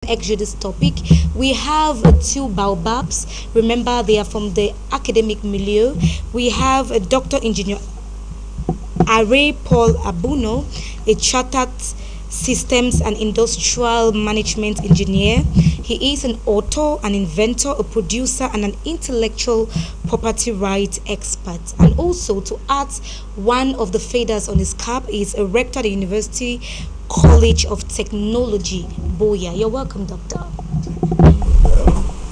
Exodus topic. We have two baobabs. Remember, they are from the academic milieu. We have Dr. Engineer Are Paul Abuno, a chartered systems and industrial management engineer. He is an author, an inventor, a producer, and an intellectual property rights expert. And also, to add one of the feathers on his cap, is a rector at the University College of Technology, Boya. You're welcome, Doctor.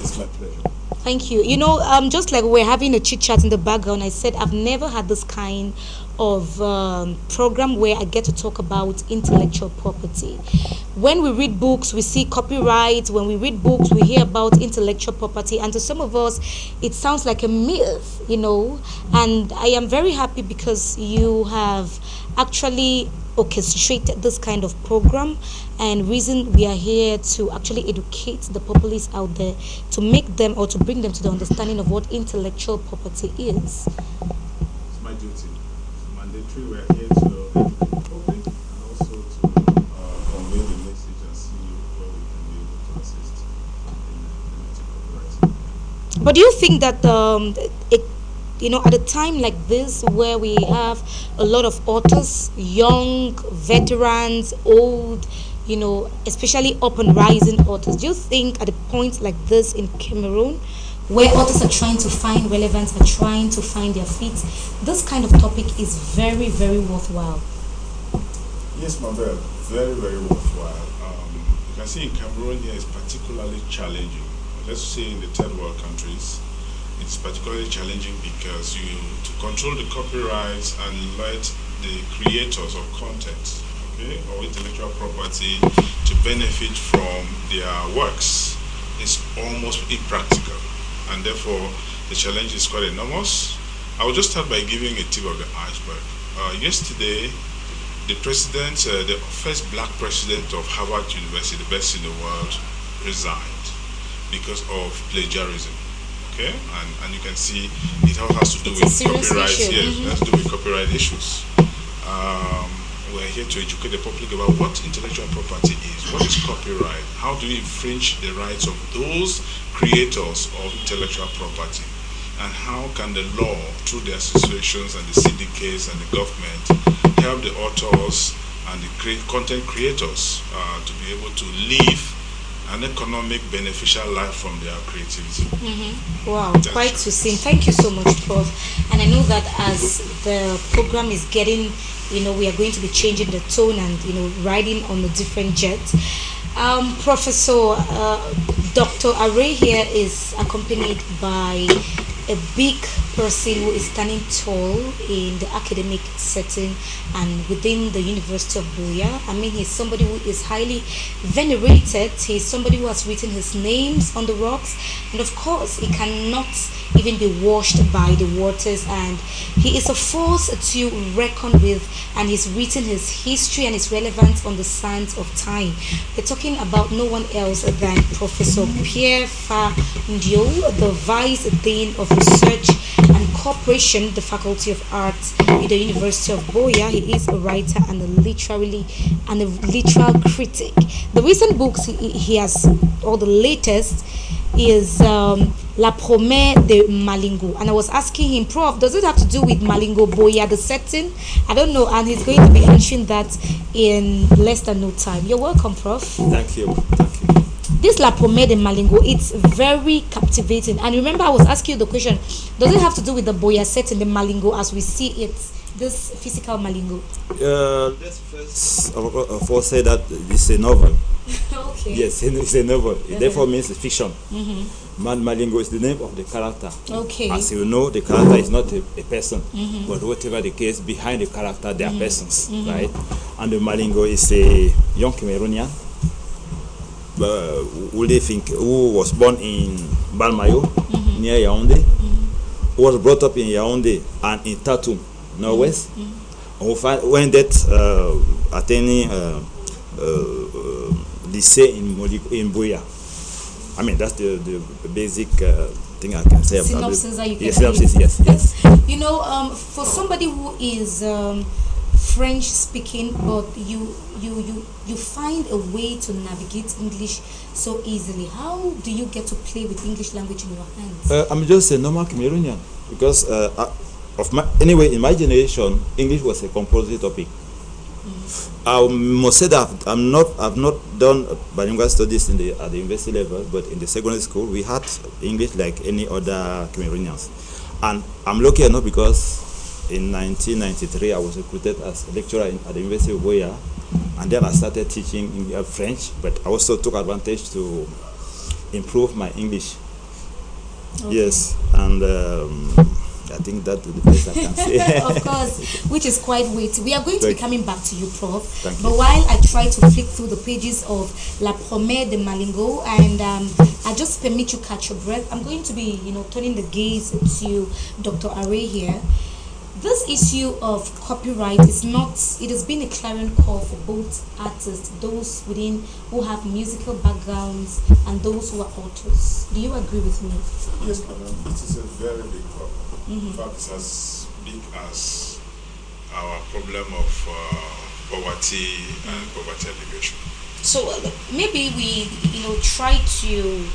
It's my pleasure. Thank you. You know, just like we're having a chit chat in the background, I said I've never had this kind of program where I get to talk about intellectual property. When we read books, we see copyright. When we read books, we hear about intellectual property. And to some of us, it sounds like a myth, you know. And I am very happy because you have actually orchestrated this kind of program, and reason we are here to actually educate the populace out there, to make them or to bring them to the understanding of what intellectual property is. It's my duty. It's mandatory. We're here to educate the public and also to convey the message and see where we can be able to assist in the copyright. But do you think that you know, at a time like this where we have a lot of authors, young, veterans, old, you know, especially up and rising authors, do you think at a point like this in Cameroon, where authors are trying to find relevance, are trying to find their feet, this kind of topic is very, very worthwhile? Yes, Mabel, very, very worthwhile. You can see in Cameroon here is particularly challenging. Let's say in the third world countries, it's particularly challenging because to control the copyrights and let the creators of content, okay, or intellectual property to benefit from their works is almost impractical, and therefore the challenge is quite enormous. I will just start by giving a tip of the iceberg. Yesterday, the president, the first black president of Harvard University, the best in the world, resigned because of plagiarism. Okay, and you can see it all has to do with copyright. Yes, it has to do with copyright issues. We're here to educate the public about what intellectual property is, what is copyright, how do we infringe the rights of those creators of intellectual property, and how can the law, through the associations and the syndicates and the government, help the authors and the content creators to be able to live an economic beneficial life from their creativity. Wow, quite succinct. Thank you so much, Prof. And I know that as the program is getting, you know, we are going to be changing the tone and, you know, riding on a different jet. Professor Dr. Are here is accompanied by a big person who is standing tall in the academic setting and within the University of Boya. I mean, he's somebody who is highly venerated. He's somebody who has written his names on the rocks, and of course he cannot even be washed by the waters, and he is a force to reckon with, and he's written his history and his relevance on the sands of time. We're talking about no one else than Professor Pierre Fa Ndio, the Vice Dean of Research and Cooperation, the Faculty of Arts in the University of Boya. He is a writer and a literal critic. The recent books he has, or the latest, is La Promesse de Malingo. And I was asking him, Prof, does it have to do with Malingo Boya, the setting? I don't know, and he's going to be answering that in less than no time. You're welcome, Prof. Thank you. Thank you. This La Promesse de Malingo, it's very captivating. And remember, I was asking you the question, does it have to do with the Boya setting, the Malingo as we see it, this physical Malingo? Let's first of all say that it's a novel. Okay. Yes, it's a novel. It therefore means it's fiction. Man Malingo is the name of the character. Okay. As you know, the character is not a person, but whatever the case, behind the character, there are persons, right? And the Malingo is a young Cameroonian who was born in Balmayo, near Yaoundé, who was brought up in Yaoundé and in Tatum, Northwest. When that attaining lycée in Boya. I mean, that's the basic thing I can say about synopsis that you can yes. You know, for somebody who is French speaking, but you find a way to navigate English so easily. How do you get to play with English language in your hands? I'm just a normal Cameroonian because anyway, in my generation, English was a compulsory topic. I must say that I've not done bilingual studies at the university level, but in the secondary school we had English like any other Cameroonians, and I'm lucky enough because in 1993 I was recruited as a lecturer at the University of Buea, and then I started teaching French, but I also took advantage to improve my English. Okay. Yes, and I think that would be the best I can say. Of course, which is quite weighty. We are going to be coming back to you, Prof. Thank but you. While I try to flick through the pages of La Promesse de Malingo, and I just permit you catch your breath, I'm going to be, turning the gaze to Dr. Are here. This issue of copyright is not, it has been a clarion call for both artists, those who have musical backgrounds and those who are authors. Do you agree with me? Yes, madam. It is a very big problem. In fact, it's as big as our problem of poverty and poverty alleviation. So maybe we, try to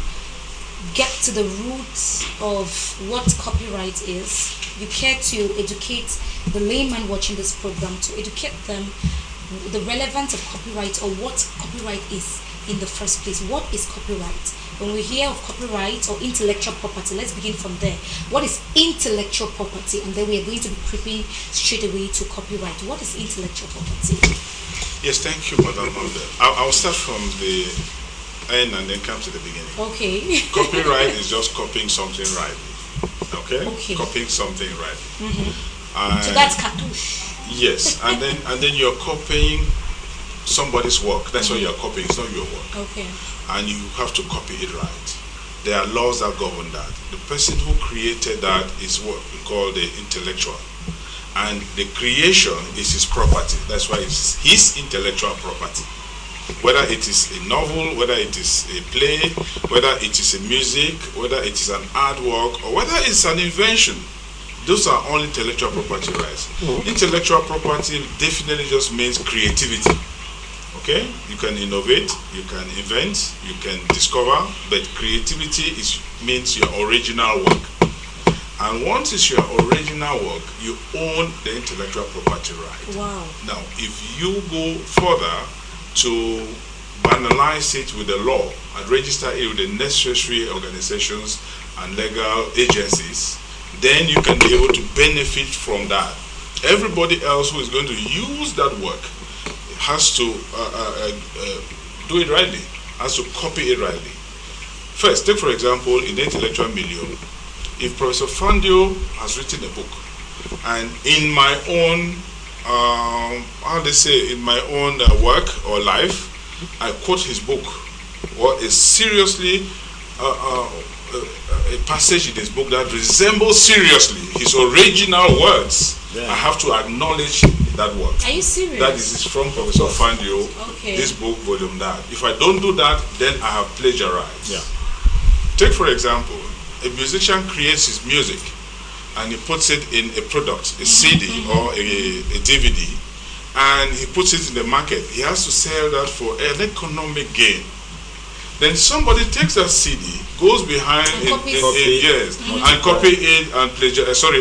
get to the roots of what copyright is. You care to educate the layman watching this program, to educate them the relevance of copyright, or what copyright is in the first place. What is copyright? When we hear of copyright or intellectual property, let's begin from there. What is intellectual property? And then we are going to be creeping straight away to copyright. What is intellectual property? Yes, thank you, Madam Holder. I'll start from the end and then come to the beginning. Okay. Copyright is just copying something rightly. Okay? Copying something rightly. So that's cartouche. Yes, and then you're copying somebody's work. That's what you're copying. It's not your work. Okay. And you have to copy it right. There are laws that govern that. The person who created that is what we call the intellectual. And the creation is his property. That's why it's his intellectual property. Whether it is a novel, whether it is a play, whether it is a music, whether it is an artwork, or whether it's an invention, those are all intellectual property rights. Intellectual property definitely just means creativity. Okay, you can innovate, you can invent, you can discover, but creativity means your original work. And once it's your original work, you own the intellectual property right. Wow. Now, if you go further to banalize it with the law and register it with the necessary organizations and legal agencies, then you can be able to benefit from that. Everybody else who is going to use that work has to do it rightly, has to copy it rightly. First, take for example, in the intellectual milieu, if Professor Fandio has written a book, and in my own, in my own work or life, I quote his book, or is seriously a passage in his book that resembles seriously his original words, I have to acknowledge that work. Are you serious? That is from Professor Fandio, okay. This book, volume that. If I don't do that, then I have plagiarized. Yeah. Take for example, a musician creates his music and he puts it in a product, a CD or a DVD, and he puts it in the market. He has to sell that for an economic gain. Then somebody takes that CD, goes behind and copy it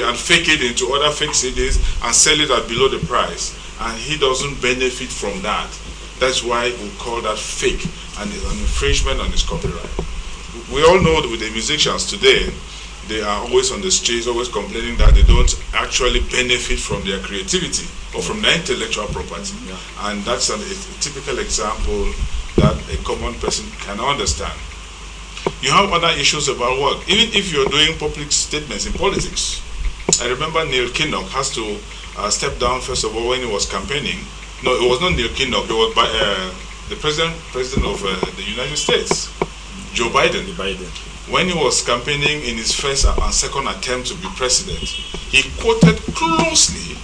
and fake it into other fake CDs and sell it at below the price, and he doesn't benefit from that. That's why we call that fake and an infringement on his copyright. We all know that with the musicians today, they are always on the streets, always complaining that they don't actually benefit from their creativity or from their intellectual property. And that's a typical example that a common person can understand. You have other issues about work. Even if you're doing public statements in politics. I remember Neil Kinnock has to step down first of all when he was campaigning. No, it was not Neil Kinnock, it was by, the president of the United States, Joe Biden. When he was campaigning in his first and second attempt to be president, he quoted closely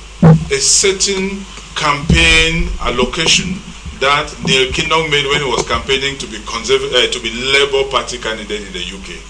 a certain campaign allocation that Neil Kinnock made when he was campaigning to be Labour Party candidate in the UK.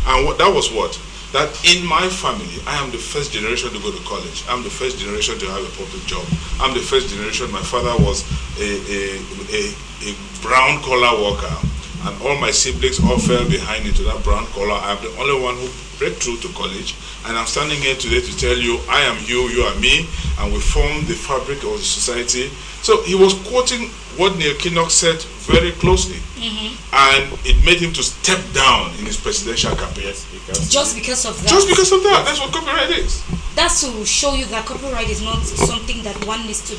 And that was what? that in my family, I am the first generation to go to college. I'm the first generation to have a public job. I'm the first generation. My father was a brown collar worker, and all my siblings all fell behind into that brown collar. I'm the only one who break through to college, and I'm standing here today to tell you, I am you are me, and we form the fabric of the society. So he was quoting what Neil Kinnock said very closely, and it made him to step down in his presidential campaign. Just because of that. Just because of that. That's what copyright is. That's to show you that copyright is not something that one needs to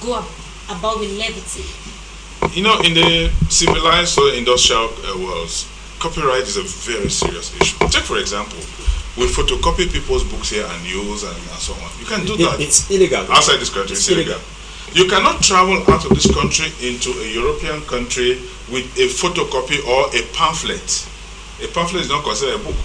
go about with levity. You know, in the civilized or industrial worlds, copyright is a very serious issue. Take for example, we photocopy people's books here and use and so on. You can't do that. It's illegal. Outside this country, it's illegal. You cannot travel out of this country into a European country with a photocopy or a pamphlet. A pamphlet is not considered a book.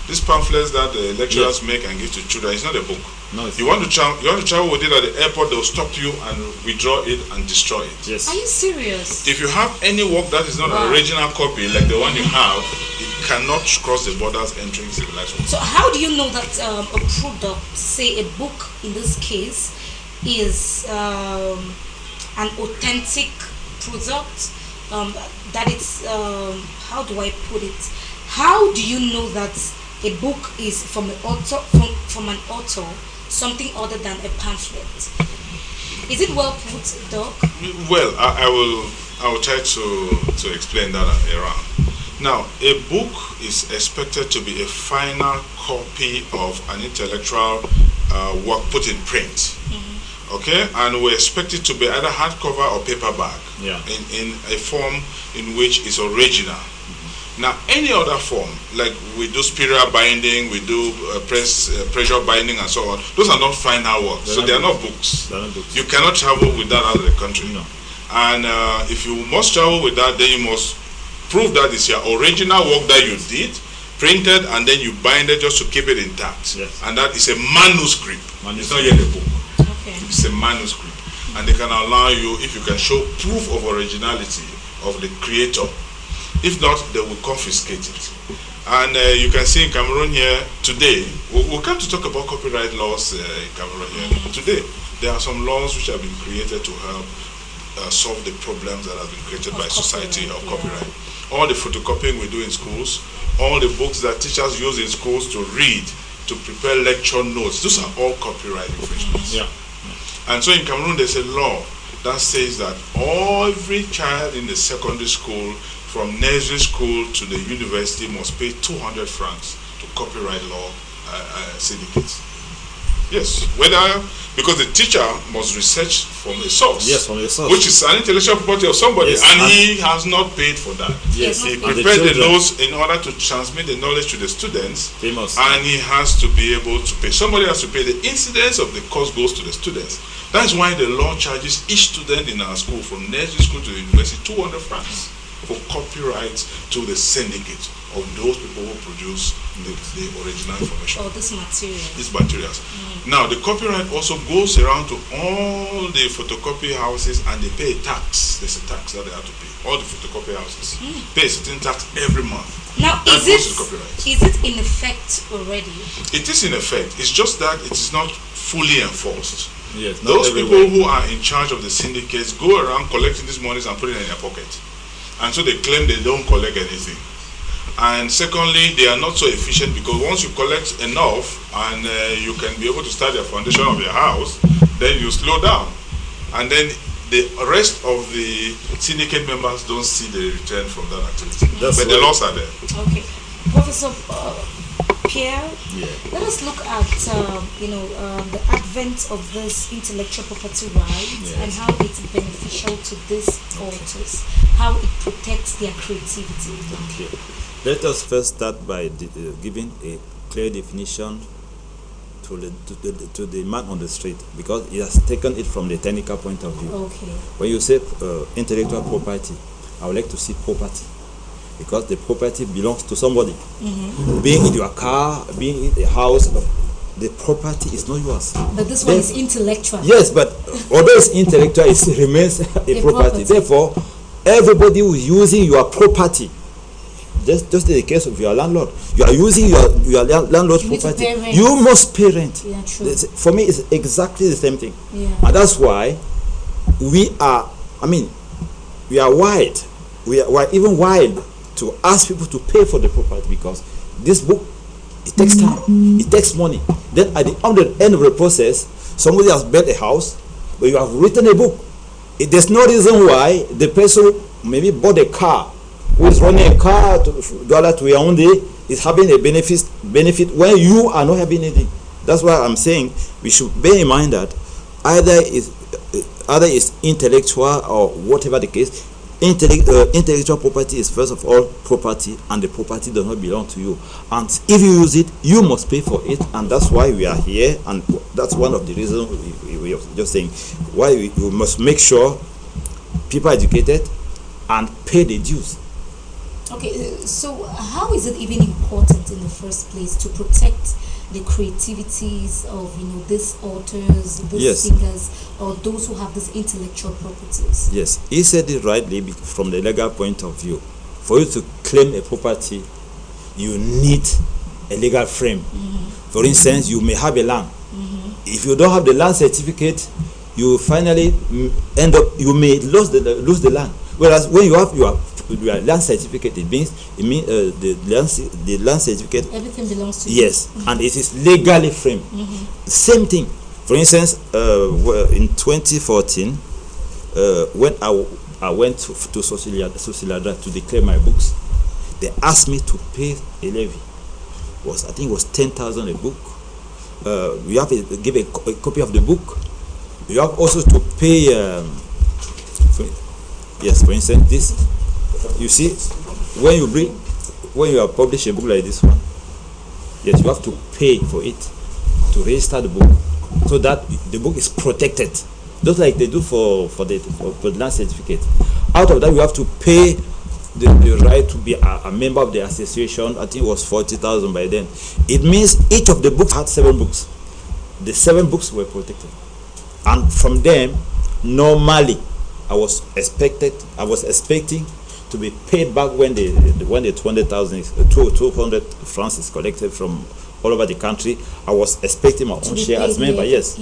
These pamphlets that the lecturers make and give to children is not a book. No, you want to travel with it at the airport, they'll stop you and withdraw it and destroy it. Yes. Are you serious? If you have any work that is not an original copy, like the one you have, it cannot cross the borders entering civilized world. So how do you know that a product, say a book in this case, is an authentic product? That it's how do I put it? How do you know that a book is from an author, from an author, something other than a pamphlet? Is it well put, Doc? Well, I will try to explain that around. Now, a book is expected to be a final copy of an intellectual work put in print. Okay, and we expect it to be either hardcover or paperback, in a form in which is original. Now, any other form, like we do spiral binding, we do pressure binding and so on, those are not final works, so they are not books. You cannot travel with that out of the country. No. And if you must travel with that, then you must prove that it's your original work that you did, printed, and then you bind it just to keep it intact. Yes. And that is a manuscript. It's not yet a book. Okay. It's a manuscript. And they can allow you, if you can show proof of originality of the creator. If not, they will confiscate it. And you can see in Cameroon here today, we'll come to talk about copyright laws in Cameroon here. Today, there are some laws which have been created to help solve the problems that have been created by society of copyright. All the photocopying we do in schools, all the books that teachers use in schools to read, to prepare lecture notes, those are all copyright infringements. And so in Cameroon, there's a law that says that every child in the secondary school, from nursery school to the university, must pay 200 francs to copyright law syndicates. Yes, because the teacher must research from a source. Yes, from a source. Which is an intellectual property of somebody, yes, and he has not paid for that. Yes, he prepared the laws in order to transmit the knowledge to the students, and he has to be able to pay. Somebody has to pay. The incidence of the cost goes to the students. That's why the law charges each student in our school, from nursery school to the university, 200 francs for copyright to the syndicate of those people who produce the original information. These materials. Now, the copyright also goes around to all the photocopy houses, and they pay a tax. There's a tax that they have to pay. All the photocopy houses pay a certain tax every month. Now, is it in effect already? It is in effect. It's just that it is not fully enforced. Yes, those people who are in charge of the syndicates go around collecting these monies and putting it in their pocket. And so they claim they don't collect anything. And secondly, they are not so efficient, because once you collect enough and you can be able to start the foundation of your house, then you slow down. And then the rest of the syndicate members don't see the return from that activity. But the laws are there. Okay. Professor Pierre, let us look at the advent of this intellectual property rights and how it's beneficial to these authors, how it protects their creativity. Okay. Let us first start by giving a clear definition to the man on the street, because he has taken it from the technical point of view. Okay. When you say intellectual property, I would like to see property, because the property belongs to somebody. Being in your car, being in a house, the property is not yours. But this one is intellectual. Yes, but although it's intellectual, it remains a property. Therefore, everybody who is using your property, just in the case of your landlord. You are using your landlord's property. You must pay rent. Yeah, true. For me, it's exactly the same thing. Yeah. And that's why we are wild. We are even wild to ask people to pay for the property, because this book, it takes time, it takes money. Then at the end of the process, somebody has built a house, but you have written a book. There's no reason why the person maybe bought a car, who is running a car to Yaoundé, is having a benefit when you are not having anything. That's why I'm saying we should bear in mind that either it's intellectual or whatever the case. Intellectual property is first of all property, and the property does not belong to you. And if you use it, you must pay for it, and that's why we are here. And that's one of the reasons we are just saying why we must make sure people are educated and pay the dues. Okay, so how is it even important in the first place to protect the creativities of these authors, these singers, or those who have these intellectual properties? Yes, he said it rightly from the legal point of view. For you to claim a property, you need a legal frame. For instance, you may have a land. If you don't have the land certificate, you finally you may lose the land. Whereas when you have your land certificate, it means the land certificate, everything belongs to you. Yes, and it is legally framed. Same thing. For instance, in 2014, when I went to Sociedad to declare my books, they asked me to pay a levy. I think it was 10,000 a book. You have to give a copy of the book. You have also to pay. For instance, this. You see, when you have published a book like this one, yes, you have to pay for it to register the book, so that the book is protected, just like they do for the land certificate. Out of that, you have to pay the right to be a member of the association. I think it was 40,000 by then. It means each of the books had 7 books. The 7 books were protected, and from them, normally, I was expecting to be paid back when the 200 francs is collected from all over the country. I was expecting my own share as member. Yes.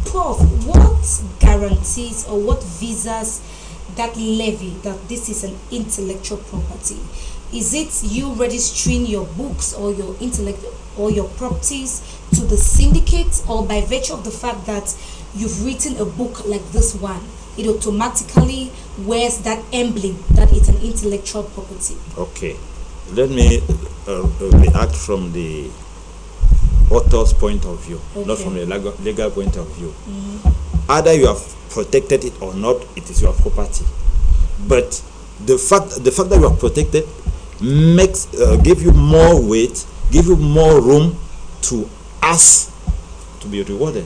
Prof, what guarantees or what visas that levy that this is an intellectual property? Is it you registering your books or your intellect or your properties to the syndicate, or by virtue of the fact that you've written a book like this one, it automatically wears that emblem that it's an intellectual property? Okay, let me react from the author's point of view, not from the legal point of view. Either you have protected it or not, it is your property. But the fact that you are protected makes give you more weight, give you more room to ask to be rewarded.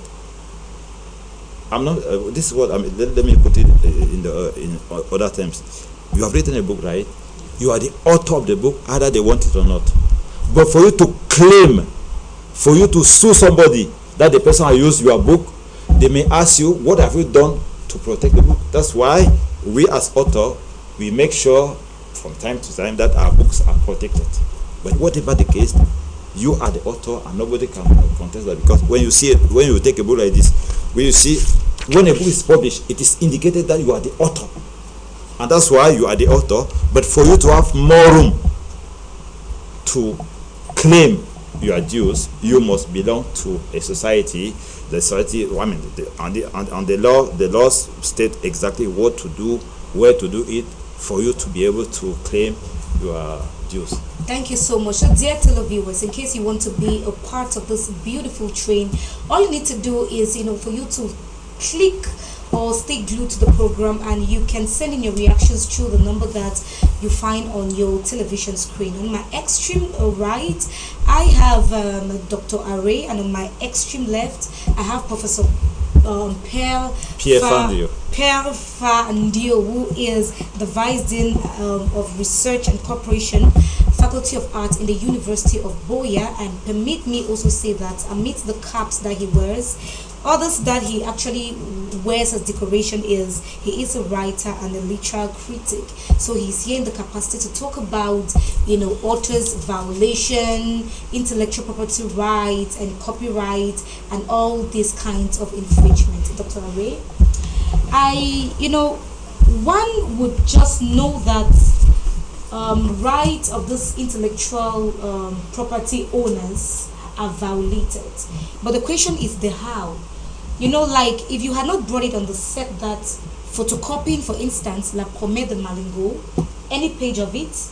I'm not. This is what I mean. Let me put it in other terms. You have written a book, right? You are the author of the book, either they want it or not. But for you to claim, for you to sue somebody that the person has used your book, they may ask you, what have you done to protect the book? That's why we as author, we make sure from time to time that our books are protected. But whatever the case, you are the author and nobody can contest that, because when you see it, when you take a book like this, when you see, when a book is published, it is indicated that you are the author. And that's why you are the author. But for you to have more room to claim your dues, you must belong to a society. The society, I mean, the laws state exactly what to do, where to do it, for you to be able to claim your dues. Thank you so much. So, dear televiewers, in case you want to be a part of this beautiful train, all you need to do is, for you to click or stay glued to the program, and you can send in your reactions through the number that you find on your television screen. On my extreme right, I have Dr. Array, and on my extreme left, I have Professor Pierre Fandio, who is the Vice Dean of Research and Corporation, Faculty of Arts in the University of Buea. And permit me also say that amidst the caps that he wears, Others that he actually wears as decoration is he is a writer and a literal critic. So he's here in the capacity to talk about, authors' violation, intellectual property rights, and copyright, and all these kinds of infringement. Dr. Aray, one would just know that rights of these intellectual property owners are violated. But the question is the how. Like if you had not brought it on the set that photocopying, for instance, like Commet de Malingo, any page of it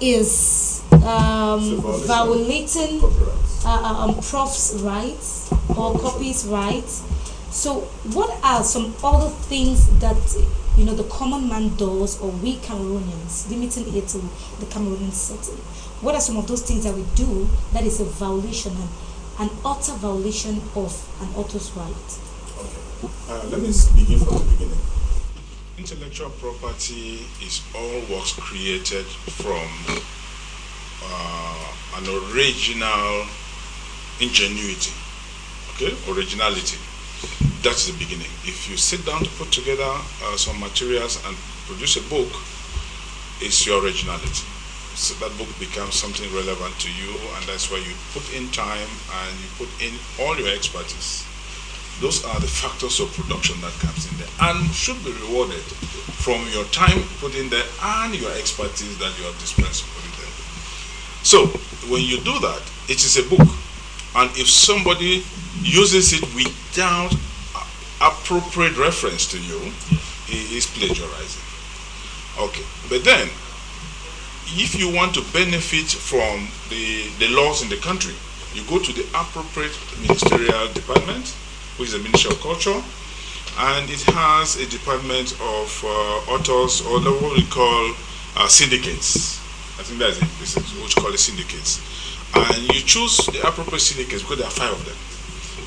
is violating prof's rights or copy's rights. So what are some other things that the common man does, or we Cameroonians, limiting it to the Cameroonian setting? What are some of those things that we do that is a violation, an utter violation of an author's right? Okay. Let me begin from the beginning. Intellectual property is all works created from an original ingenuity, originality. That's the beginning. If you sit down to put together some materials and produce a book, it's your originality. So that book becomes something relevant to you, and that's why you put in time and you put in all your expertise. Those are the factors of production that comes in there and should be rewarded from your time put in there and your expertise that you have dispensed to put in there. So when you do that, it is a book, and if somebody uses it without appropriate reference to you, he is plagiarizing. Okay, but then if you want to benefit from the laws in the country, you go to the appropriate ministerial department, which is the Ministry of Culture, and it has a department of authors, or what we call syndicates. I think that's it. This is what you call it, syndicates. And you choose the appropriate syndicates because there are 5 of them.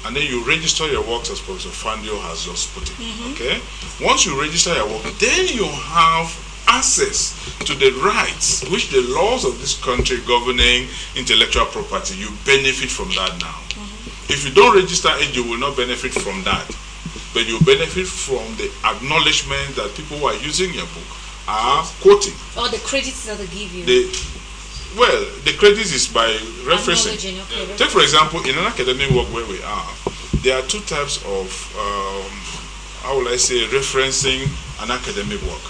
And then you register your works as Professor Fandio has just put it. Okay? Once you register your work, then you have access to the rights which the laws of this country governing intellectual property, you benefit from that now. If you don't register it, you will not benefit from that, but you benefit from the acknowledgement that people who are using your book are quoting. Or the credits that they give you. The credits is by referencing. Okay. Take for example, in an academic work where we are, there are 2 types of how will I say, referencing an academic work.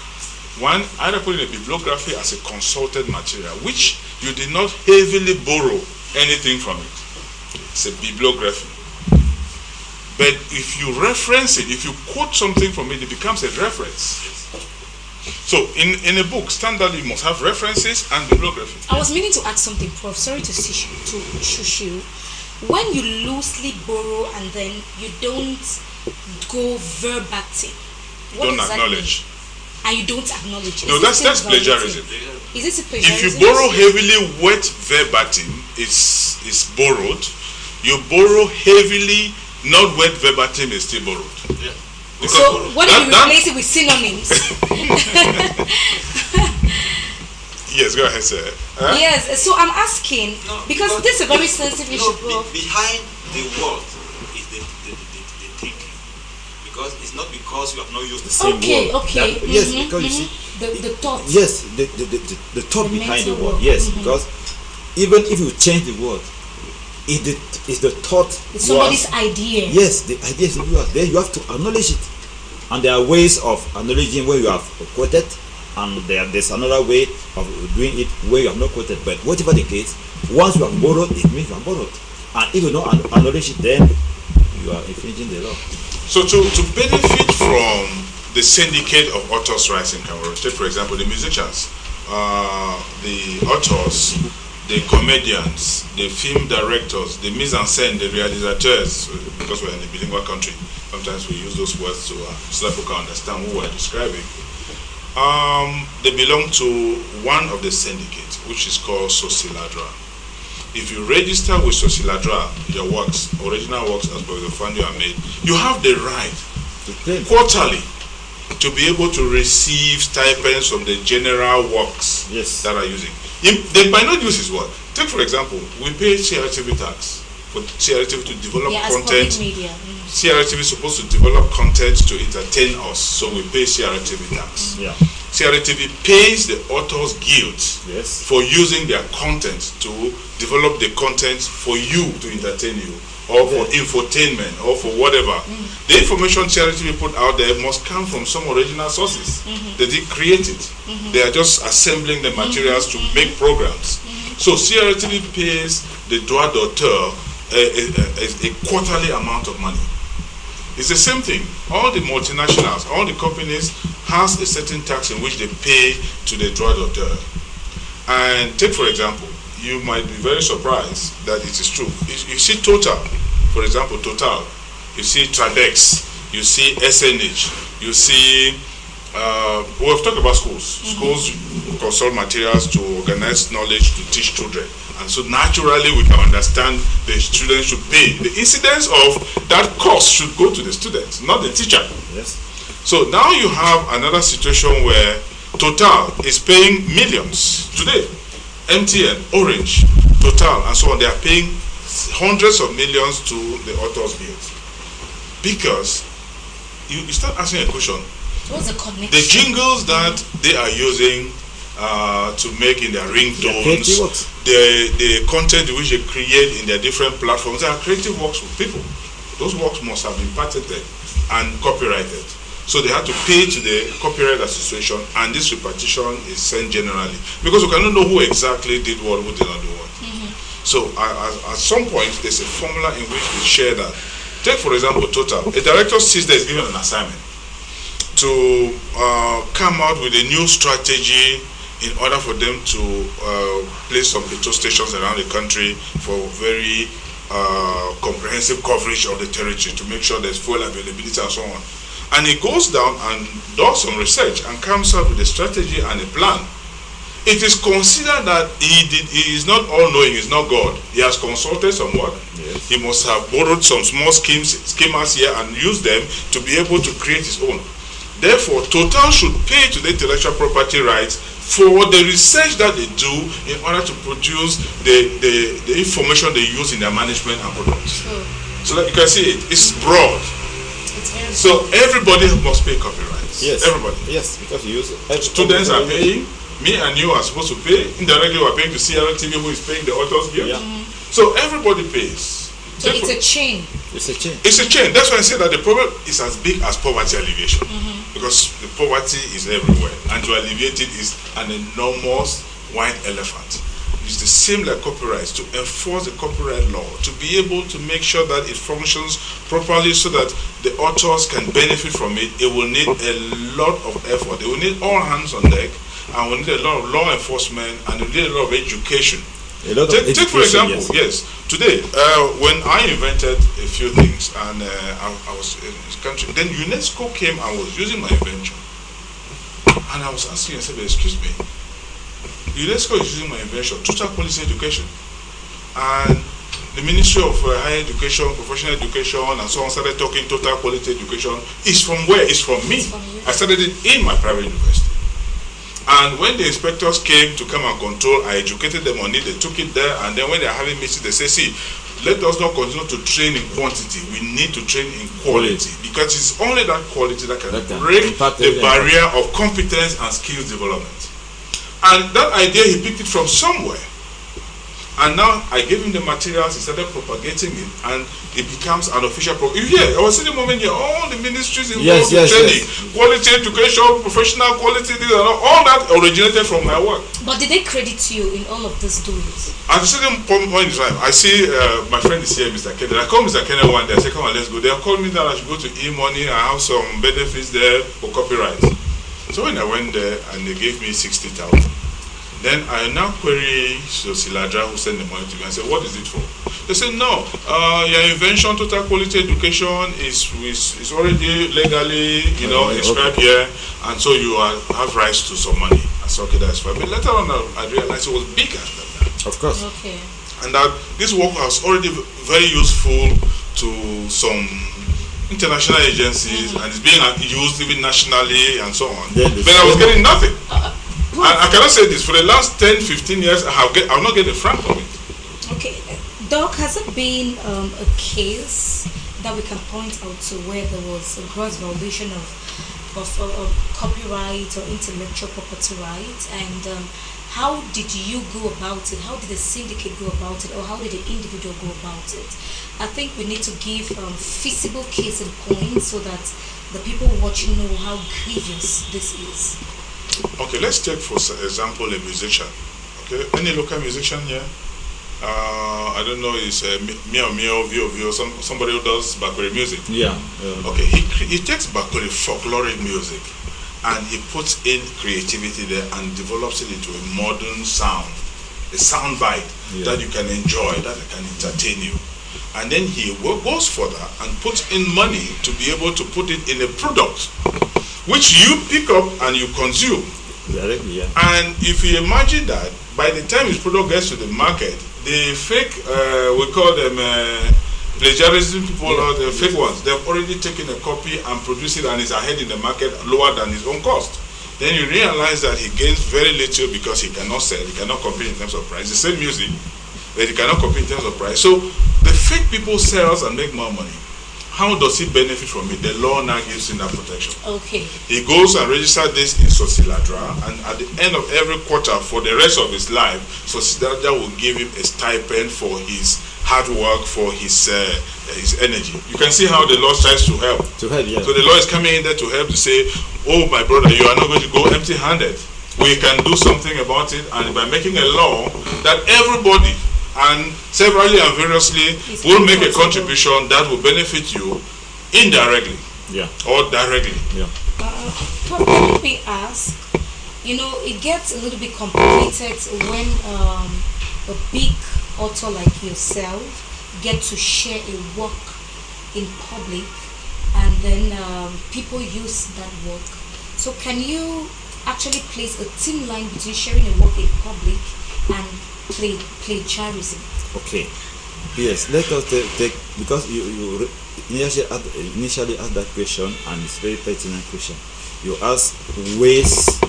One, either put in a bibliography as a consulted material, which you did not heavily borrow anything from it. It's a bibliography. But if you reference it, if you quote something from it, it becomes a reference. So in a book, standardly you must have references and bibliography. I was meaning to ask something, Prof. Sorry to shush you. When you loosely borrow and then you don't go verbatim, what don't does acknowledge. That mean? And you don't acknowledge it. No, that's plagiarism. Is it a plagiarism? If you borrow heavily wet verbatim, it's borrowed. You borrow heavily not wet verbatim, is still borrowed. Yeah. So what if you replace it with synonyms? Yes, go ahead, sir. Yes, so I'm asking, because this is a very sensitive issue. Behind the word is the thinking. Because it's not because you have not used the same word. Okay. Yes, because you see the thought. Yes, the thought behind the word. word. Yes, because even if you change the word, it's the thought. It's somebody's idea. Yes, the idea is yours. Then you have to acknowledge it, and there are ways of acknowledging where you have quoted, and there's another way of doing it where you have not quoted. But whatever the case, once you have borrowed, it means you have borrowed, and if you don't acknowledge it, then you are infringing the law. So to benefit from the syndicate of authors' rights in Cameroon, take for example the musicians, the authors, the comedians, the film directors, the mise en scène, the réalisateurs, because we're in a bilingual country, sometimes we use those words so that people can understand who we're describing. They belong to one of the syndicates, which is called Sosiladra. If you register with Sosiladra, your works, original works as Professor Fandio made, you have the right quarterly to be able to receive stipends from the general works that are using. They might not use his work. Take for example, we pay CRTV tax for CRTV to develop Yeah, as content. public media. CRTV is supposed to develop content to entertain us, so we pay CRTV tax. Yeah. CRTV pays the Authors Guild Yes. for using their content to develop the content for you to entertain you, or for infotainment, or for whatever. The information CRTV put out there must come from some original sources. They didn't create it. They are just assembling the materials to make programs. So CRTV pays the droit d'auteur a quarterly amount of money. It's the same thing. All the multinationals, all the companies has a certain tax in which they pay to the droit d'auteur. And take for example, you might be very surprised that it is true. You see Total, for example, Total. You see Tradex. You see SNH. You see, we have talked about schools. Schools consult materials to organize knowledge to teach children. And so naturally we can understand the students should pay. The incidence of that cost should go to the students, not the teacher. Yes. So now you have another situation where Total is paying millions today. MTN, Orange, Total, and so on, they are paying hundreds of millions to the Authors Guild. Because you start asking a question. What's the connection? The jingles that they are using to make in their ringtones, the content which they create in their different platforms, they are creative works for people. Those works must have been patented and copyrighted. So they have to pay to the Copyright Association, and this repartition is sent generally. Because we cannot know who exactly did what, who did not do what. So at some point, there's a formula in which we share that. Take for example Total. A director sees there is given an assignment to come out with a new strategy in order for them to place some petrol stations around the country for very comprehensive coverage of the territory to make sure there's fuel availability and so on. And he goes down and does some research and comes up with a strategy and a plan. It is considered that he is not all-knowing, he's not God. He has consulted someone. Yes. He must have borrowed some small schemas here and used them to be able to create his own. Therefore, Total should pay to the intellectual property rights for the research that they do in order to produce the information they use in their management and products. So that you can see it's broad. So everybody must pay copyrights. Yes. Everybody. Yes, because you use students are paying. Me and you are supposed to pay. Indirectly, we are paying to CRTV, who is paying the Authors Guild. Yeah. So everybody pays. So it's a chain. It's a chain. It's a chain. That's why I say that the problem is as big as poverty alleviation. Because the poverty is everywhere. And to alleviate it is an enormous white elephant. It's the same like copyrights. To enforce the copyright law, to be able to make sure that it functions properly so that the authors can benefit from it, it will need a lot of effort. It will need all hands on deck. And we need a lot of law enforcement, and we need a lot of education. Take for example, yes. Today, when I invented a few things, and I was in this country, then UNESCO came and was using my invention. And I was asking myself, excuse me, UNESCO is using my invention, total quality education. And the Ministry of Higher Education, Professional Education, and so on started talking total quality education. It's from where? It's from me. I started it in my private university. And when the inspectors came to come and control, I educated them on it, they took it there, and then when they are having meetings, they say, see, let us not continue to train in quantity, we need to train in quality. Because it's only that quality that can break the barrier of competence and skills development. And that idea, he picked it from somewhere. And now I gave him the materials, he started propagating it, and it becomes an official program. You hear, I was in the moment here, all the ministries involved in training, quality education, professional quality, this and all that originated from my work. But did they credit you in all of these doings? At a certain point in time, I see my friend is here, Mr. Kennedy. I call Mr. Kennedy one day, I say, come on, let's go. They have called me that I should go to e-money, I have some benefits there for copyright. So when I went there, and they gave me 60,000. Then I now query Siladra, who sent the money to me. I said, what is it for? They said, no, your invention, total quality education, is already legally, inscribed here, and so you have rights to some money. I said, okay, that's fine. But later on, I realized it was bigger than that. Of course. Okay. And that this work was already very useful to some international agencies, and it's being used even nationally and so on. But I was getting nothing. I cannot say this, for the last 10-15 years, I'll not get a franc from it. Okay, Doc, has it been a case that we can point out to where there was a gross violation of copyright or intellectual property rights, and how did you go about it? How did the syndicate go about it, or how did the individual go about it? I think we need to give feasible case in point so that the people watching know how grievous this is. Okay, let's take for example a musician. Okay, any local musician here? I don't know, it's Mio, somebody who does Bakuri music. Yeah. Okay, he takes Bakuri folkloric music and he puts in creativity there and develops it into a modern sound, a sound bite that you can enjoy, that can entertain you. And then he goes further and puts in money to be able to put it in a product which you pick up and you consume. Directly, yeah. And if you imagine that, by the time his product gets to the market, the fake, we call them plagiarism people, or the fake ones, they've already taken a copy and produced it and is ahead in the market lower than his own cost. Then you realize that he gains very little because he cannot sell, he cannot compete in terms of price. The same music, but he cannot compete in terms of price. So the fake people sells and make more money. How does he benefit from it? The law now gives him that protection. Okay. He goes and registers this in Sosiladra, and at the end of every quarter for the rest of his life, Sosiladra will give him a stipend for his hard work, for his energy. You can see how the law tries to help. Yeah. So the law is coming in there to help to say, oh my brother, you are not going to go empty-handed. We can do something about it, and by making a law that everybody and severally and variously will make a contribution that will benefit you indirectly or directly. Let me ask, it gets a little bit complicated when a big author like yourself get to share a work in public, and then people use that work. So can you actually place a thin line between sharing a work in public and plagiarism? Okay. Yes, let us take because you initially asked that question, and it's a very pertinent question. You ask ways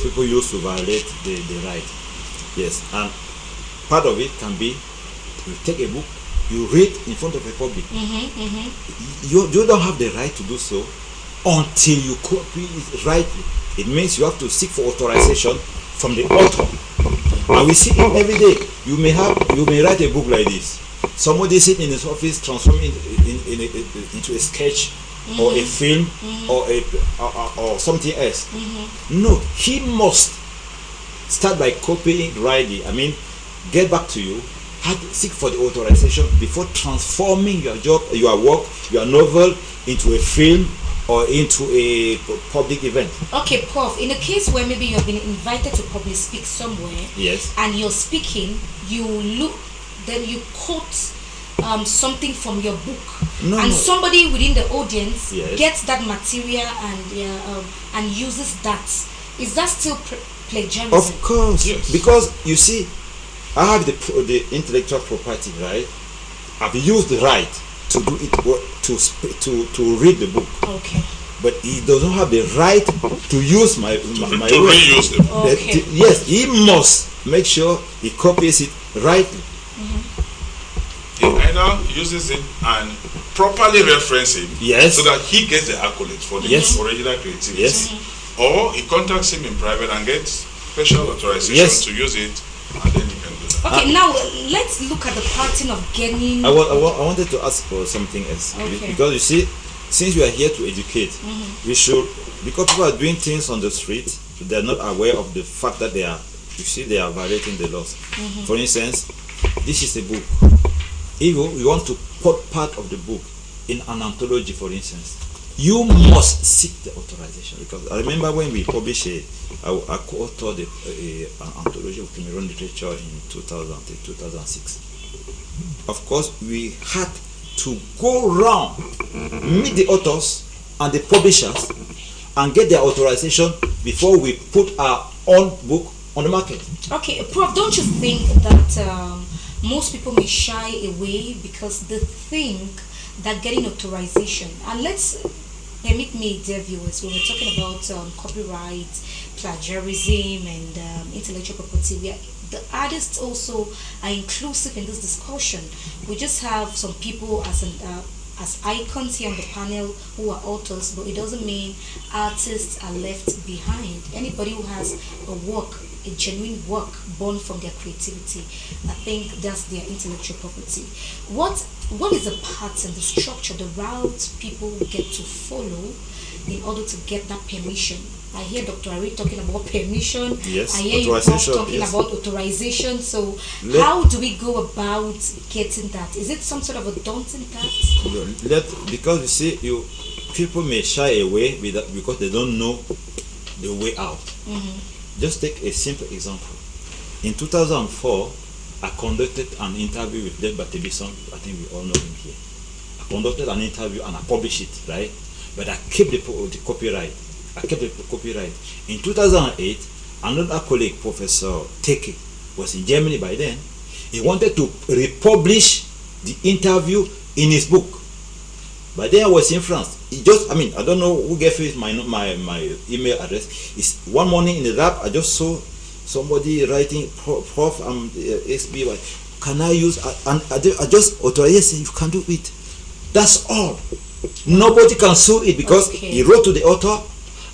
people use to violate the right. Yes, and part of it can be you take a book, you read in front of a public. You don't have the right to do so until you copy it rightly. It means you have to seek for authorization from the author. And we see it every day. You may write a book like this. Somebody sitting in his office transforming it into a sketch or a film or something else. No, he must start by copying rightly. Get back to you, seek for the authorization before transforming your work, your novel into a film or into a public event. Okay, Prof, in a case where maybe you have been invited to public speak somewhere, yes, and you're speaking, then you quote something from your book, somebody within the audience gets that material and uses that. Is that still plagiarism? Of course, yes. Because you see, I have the intellectual property right. I've used the right to do it, to read the book. Okay. But he doesn't have the right to use my reuse the book. Okay. Yes, he must make sure he copies it rightly. He either uses it and properly reference it, so that he gets the accolades for the original creativity, or he contacts him in private and gets special authorization to use it, and then he can do that. Okay, now let's look at the pattern of getting. I wanted to ask for something else, because you see, since we are here to educate, we should, because people are doing things on the street, they are not aware of the fact that they are violating the laws. For instance, this is a book. If you want to put part of the book in an anthology, for instance, you must seek the authorization. Because I remember when we published I co-authored an anthology of Cameroon literature in 2006. Of course, we had to go around, meet the authors and the publishers, and get their authorization before we put our own book on the market. Okay, Prof, don't you think that most people may shy away because they think that getting authorization, and permit me, dear viewers, when we're talking about copyright, plagiarism, and intellectual property, we are the artists also are inclusive in this discussion. We just have some people as icons here on the panel who are authors, but it doesn't mean artists are left behind. Anybody who has a work, a genuine work born from their creativity, I think that's their intellectual property. What is the pattern, the structure, the route people get to follow in order to get that permission? I hear Dr. Ari talking about permission. Yes, I hear you talking about authorization. So how do we go about getting that? Is it some sort of a daunting task? Because you see, people may shy away with that because they don't know the way out. Just take a simple example. In 2004, I conducted an interview with Deb Batebison. I think we all know him here. I conducted an interview and I published it, right? But I kept the copyright. In 2008, another colleague, Professor Teke, was in Germany by then. He wanted to republish the interview in his book. By then I was in France. I don't know who gave me my email address. It's one morning in the lab, I just saw somebody writing, Prof, I'm XBY. Can I use, and I just authorized, yes, you can do it. That's all. Nobody can sue it because he wrote to the author,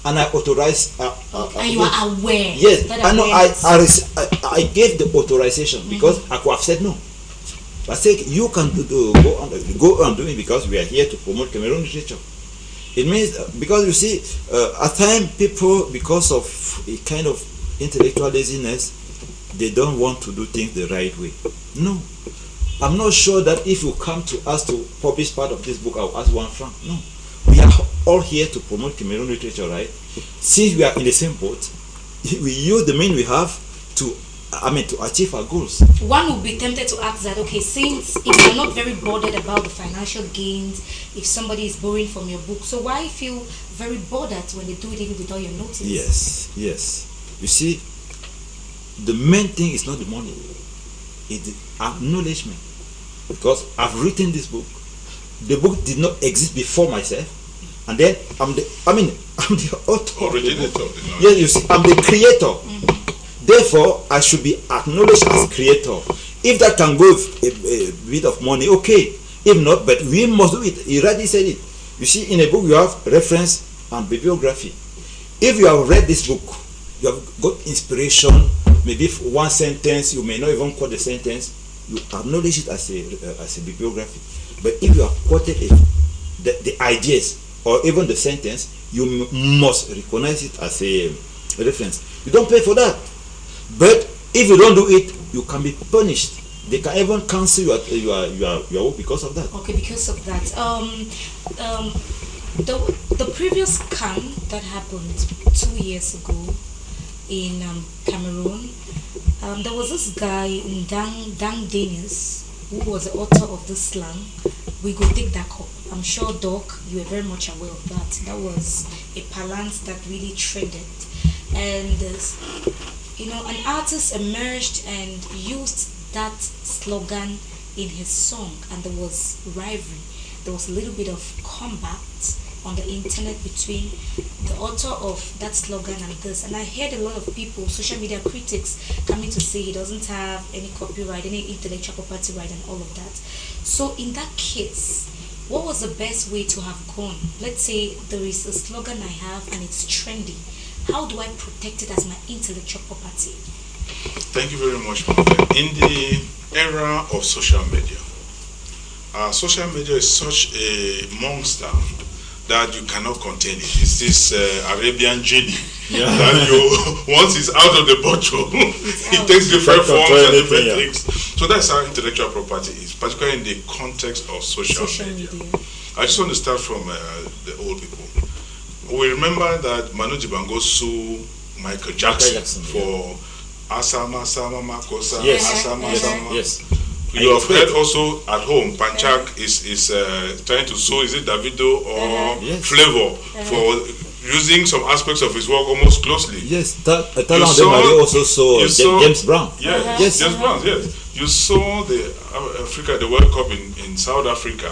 and I authorized. And you are aware. Yes, I know. I gave the authorization because I could have said no. But I said you can go on doing it because we are here to promote Cameroon literature. It means because you see, at times people, because of a kind of intellectual laziness, they don't want to do things the right way. No. I'm not sure that if you come to us to publish part of this book, I'll ask 1 franc. No. We are all here to promote Cameroon literature, right? Since we are in the same boat, we use the means we have to achieve our goals. One would be tempted to ask that, okay, since if you're not very bothered about the financial gains, if somebody is borrowing from your book, so why feel very bothered when they do it even without your notice? Yes. You see, the main thing is not the money, it's the acknowledgement. Because I've written this book. The book did not exist before myself, and then I'm the author. Originator. Yes, you see, I'm the creator. Therefore, I should be acknowledged as creator. If that can go with a bit of money, okay. If not, but we must do it. He already said it. You see, in a book you have reference and bibliography. If you have read this book, you have got inspiration. Maybe one sentence, you may not even quote the sentence. You acknowledge it as a bibliography. But if you have quoted the ideas or even the sentence, you must recognize it as a reference. You don't pay for that. But if you don't do it, you can be punished. They can even cancel your work because of that. Okay, because of that. The previous scam that happened 2 years ago in Cameroon, there was this guy, Dang Dennis, who was the author of this slang, "We go take that cup." I'm sure, Doc, you were very much aware of that. That was a parlance that really trended. And, an artist emerged and used that slogan in his song, and there was rivalry. There was a little bit of combat on the internet between the author of that slogan and this, and I heard a lot of people, social media critics, coming to say he doesn't have any copyright, any intellectual property right, and all of that. So in that case, what was the best way to have gone? Let's say there is a slogan I have and it's trendy. How do I protect it as my intellectual property? Thank you very much, Mama. In the era of social media is such a monster that you cannot contain it. It's this Arabian genie that once it's out of the bottle, it takes different forms and different things. So that's how intellectual property is, particularly in the context of social media. I just want to start from the old people. We remember that Manu Dibango sued Michael Jackson for Asama Sama Makosa. Yes. You have heard also at home, Panchak is trying to sue, is it Davido or Flavor for using some aspects of his work almost closely. Yes, Talon also saw James Brown. Yes, James Brown, yes. You saw the World Cup in South Africa,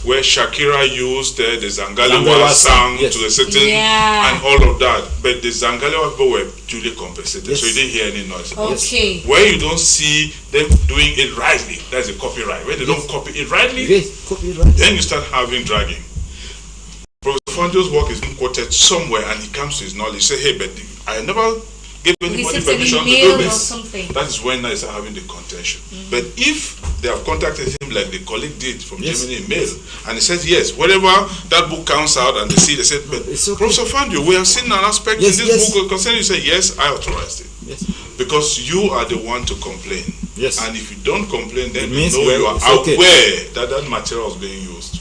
where Shakira used the Zangalewa sound yes. to a certain and all of that, but the Zangalewa people were duly compensated, so you didn't hear any noise. Okay. Where you don't see them doing it rightly, that's a copyright. Where they don't copy it rightly, then you start having dragging. Professor Fondo's work is being quoted somewhere, and he comes to his knowledge. Say, hey, but I never gave anybody permission to do this. That is when I start having the contention. But if they have contacted him like the colleague did from Germany in mail, and he says yes, whatever that book comes out and they see, they said, but Professor Fondo, we have seen an aspect in this book concerning. You say yes, I authorized it. Because you are the one to complain. And if you don't complain, then you know you are aware that that material is being used.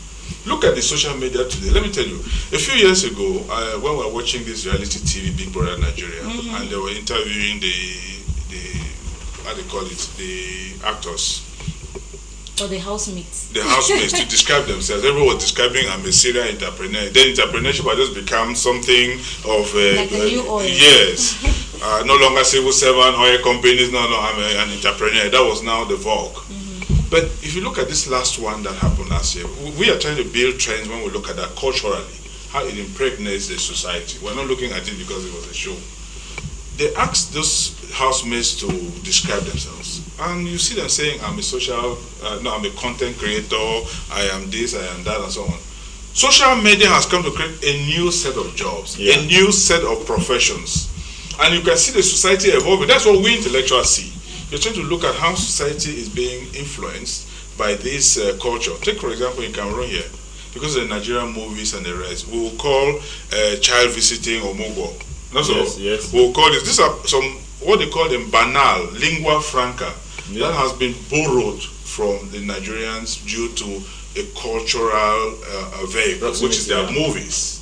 Look at the social media today. Let me tell you, a few years ago, when we were watching this reality TV, Big Brother Nigeria, and they were interviewing the how they call it, the actors. Or the housemates. The housemates to describe themselves. Everyone was describing I'm a serial entrepreneur. Then entrepreneurship has just become something of like a new oil. Yes. No longer civil servant, oil companies. No, I'm an entrepreneur. That was now the vogue. But if you look at this last one that happened last year, we are trying to build trends when we look at that culturally, how it impregnates the society. We're not looking at it because it was a show. They asked those housemates to describe themselves. And you see them saying, I'm a content creator, I am this, I am that, and so on. Social media has come to create a new set of jobs, a new set of professions. And you can see the society evolving. That's what we intellectuals see. You're trying to look at how society is being influenced by this culture. Take, for example, in Cameroon here, because of the Nigerian movies and the rest, we will call child visiting omogo. We will call this. These are some, what they call them, banal, lingua franca, that has been borrowed from the Nigerians due to a cultural vehicle, which is their movies.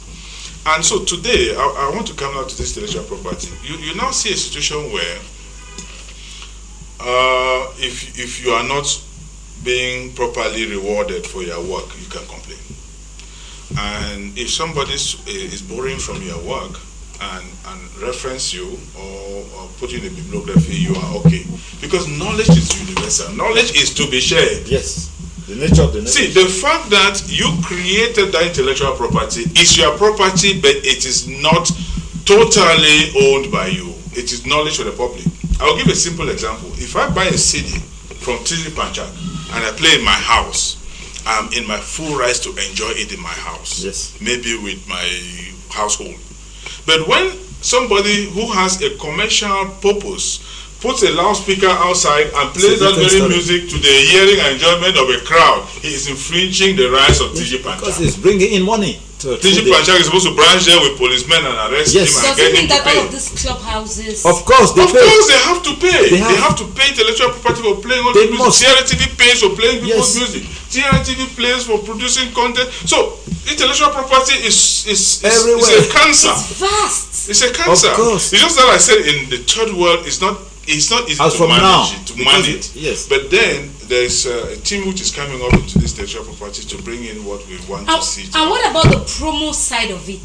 And so today, I want to come out to this intellectual property. You now see a situation where if you are not being properly rewarded for your work, you can complain. And if somebody is borrowing from your work and reference you or put in a bibliography, you are okay. Because knowledge is universal. Knowledge is to be shared. Yes. The nature of the knowledge. See, the fact that you created that intellectual property is your property, but it is not totally owned by you. It is knowledge for the public. I'll give a simple example. If I buy a CD from TZ Panchak and I play in my house, I'm in my full rights to enjoy it in my house. Yes. Maybe with my household. But when somebody who has a commercial purpose puts a loudspeaker outside and plays that very music to the hearing and enjoyment of a crowd, he is infringing the rights of TZ Panchak. Because he's bringing in money. TZ Panchak is supposed to branch there with policemen and arrest him and get him to pay. All of these clubhouses? Of course, they have to pay. They have to pay intellectual property for playing all the music. TRTV pays for playing people's music. TRTV pays for producing content. So intellectual property is a cancer. It's vast. It's a cancer. Of course. It's just that I said in the third world, it's not easy to manage it. Yes. But then there's a team which is coming up into this intellectual property to bring in what we want to see. And what about the promo side of it?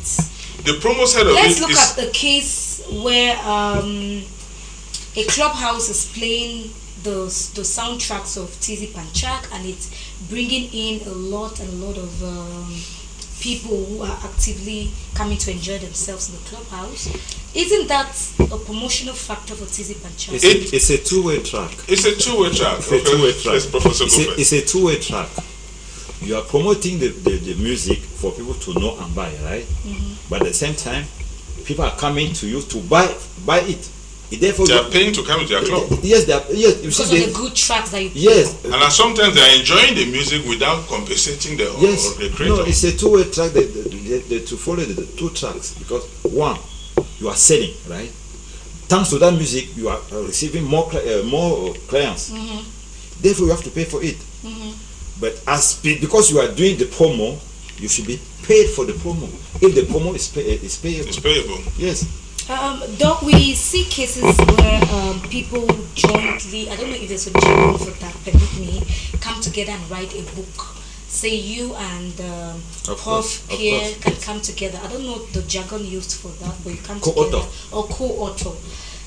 The promo side of it is... Let's look at the case where a clubhouse is playing the soundtracks of TZ Panchak, and it's bringing in a lot of people who are actively coming to enjoy themselves in the clubhouse. Isn't that a promotional factor for TZ Panchak? It's a two-way track. It's a two-way track. It's a two-way track. You are promoting the music for people to know and buy, right? But at the same time, people are coming to you to buy it. Therefore, they are paying to come to your club. Yes, they are. Yes, because of the good tracks that you play. Yes, and sometimes they are enjoying the music without compensating the creator. No, it's a two-way track. To follow the two tracks, because one, you are selling, right? Thanks to that music, you are receiving more clients. Therefore, you have to pay for it. But because you are doing the promo, you should be paid for the promo. If the promo is payable. It's payable. Yes. Doc, we see cases where people jointly, I don't know if there's a jargon for that, permit me, come together and write a book. Say you and Prof here can come together. I don't know the jargon used for that, but you come together. Or co-author.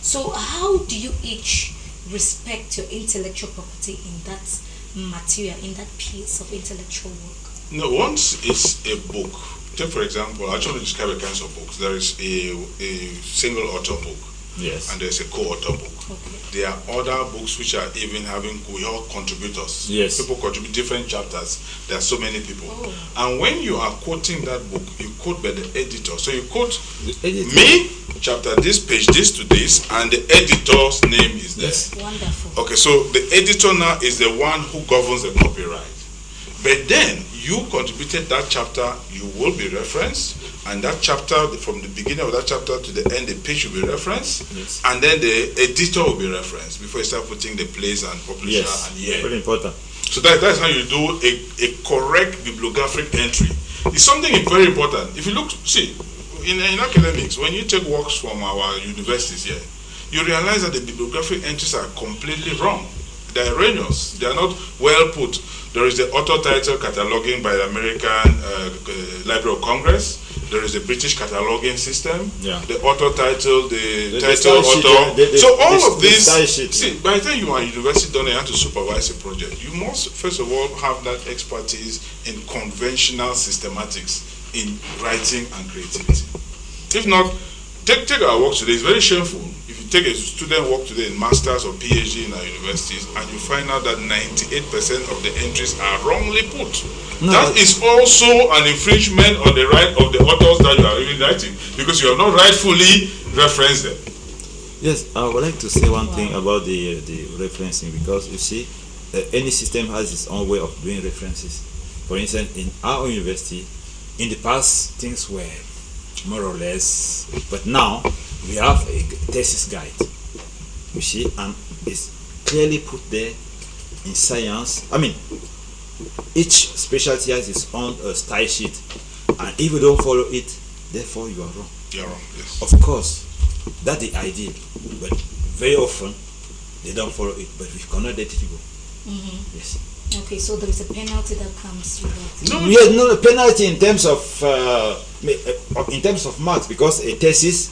So how do you each respect your intellectual property in that material, in that piece of intellectual work? No, once it's a book, take for example, I actually describe a kinds of books. There is a single author book, Yes. and there's a co-author book. Okay. There are other books which are even having, we all contributors. Yes. People contribute different chapters. There are so many people. Oh. And when you are quoting that book, you quote by the editor. So you quote The editor. me, chapter this, page this to this, and the editor's name is there. Yes. Wonderful. Okay, so the editor now is the one who governs the copyright. But then you contributed that chapter, you will be referenced, and that chapter, from the beginning of that chapter to the end, the page will be referenced, Yes. and then the editor will be referenced before you start putting the place and publisher Yes. and year. Very important. So that's how you do a correct bibliographic entry. It's something very important. If you look, see, in academics, when you take works from our universities here, you realize that the bibliographic entries are completely wrong. They're erroneous. They are not well put. There is the author title cataloging by the American Library of Congress. There is the British cataloging system. Yeah. The author title, the The title style sheet, author. So all of the these, style sheet. see, by the time you are in university done, you have to supervise a project. You must first of all have that expertise in conventional systematics in writing and creativity. If not, take our work today. It's very shameful if you take a student work today in masters or PhD in our universities and you find out that 98% of the entries are wrongly put. No, That is also an infringement on the right of the authors that you are really writing, because you have not rightfully referenced them. Yes, I would like to say one thing about the referencing, because you see, any system has its own way of doing references. For instance, in our university, in the past, things were more or less, but now we have a thesis guide, you see, and it's clearly put there in science. I mean, each specialty has its own style sheet, and if you don't follow it, therefore you are wrong. You are wrong, yes. Of course, that's the ideal, but very often they don't follow it, but we cannot let it go. Yes. Okay, so there is a penalty that comes with that. No, Yes, no penalty in terms of marks, because a thesis,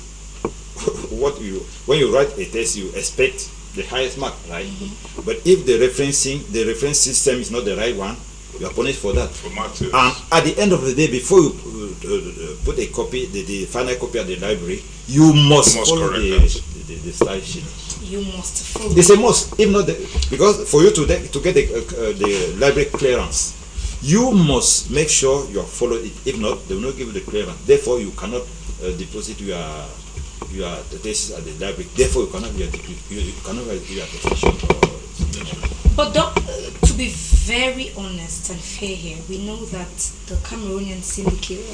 when you write a thesis, you expect the highest mark, right? But if the reference system is not the right one, you are punished for that. for Marx, yes. And at the end of the day, before you put a copy, the final copy at the library, you must follow correct the style sheet. You must follow. It's a must, if not because for you to get the library clearance, you must make sure you follow it. If not, they will not give you the clearance. Therefore, you cannot deposit your thesis at the library. Therefore, you cannot you cannot write your attestation. But to be very honest and fair here, we know that the Cameroonian syndicate,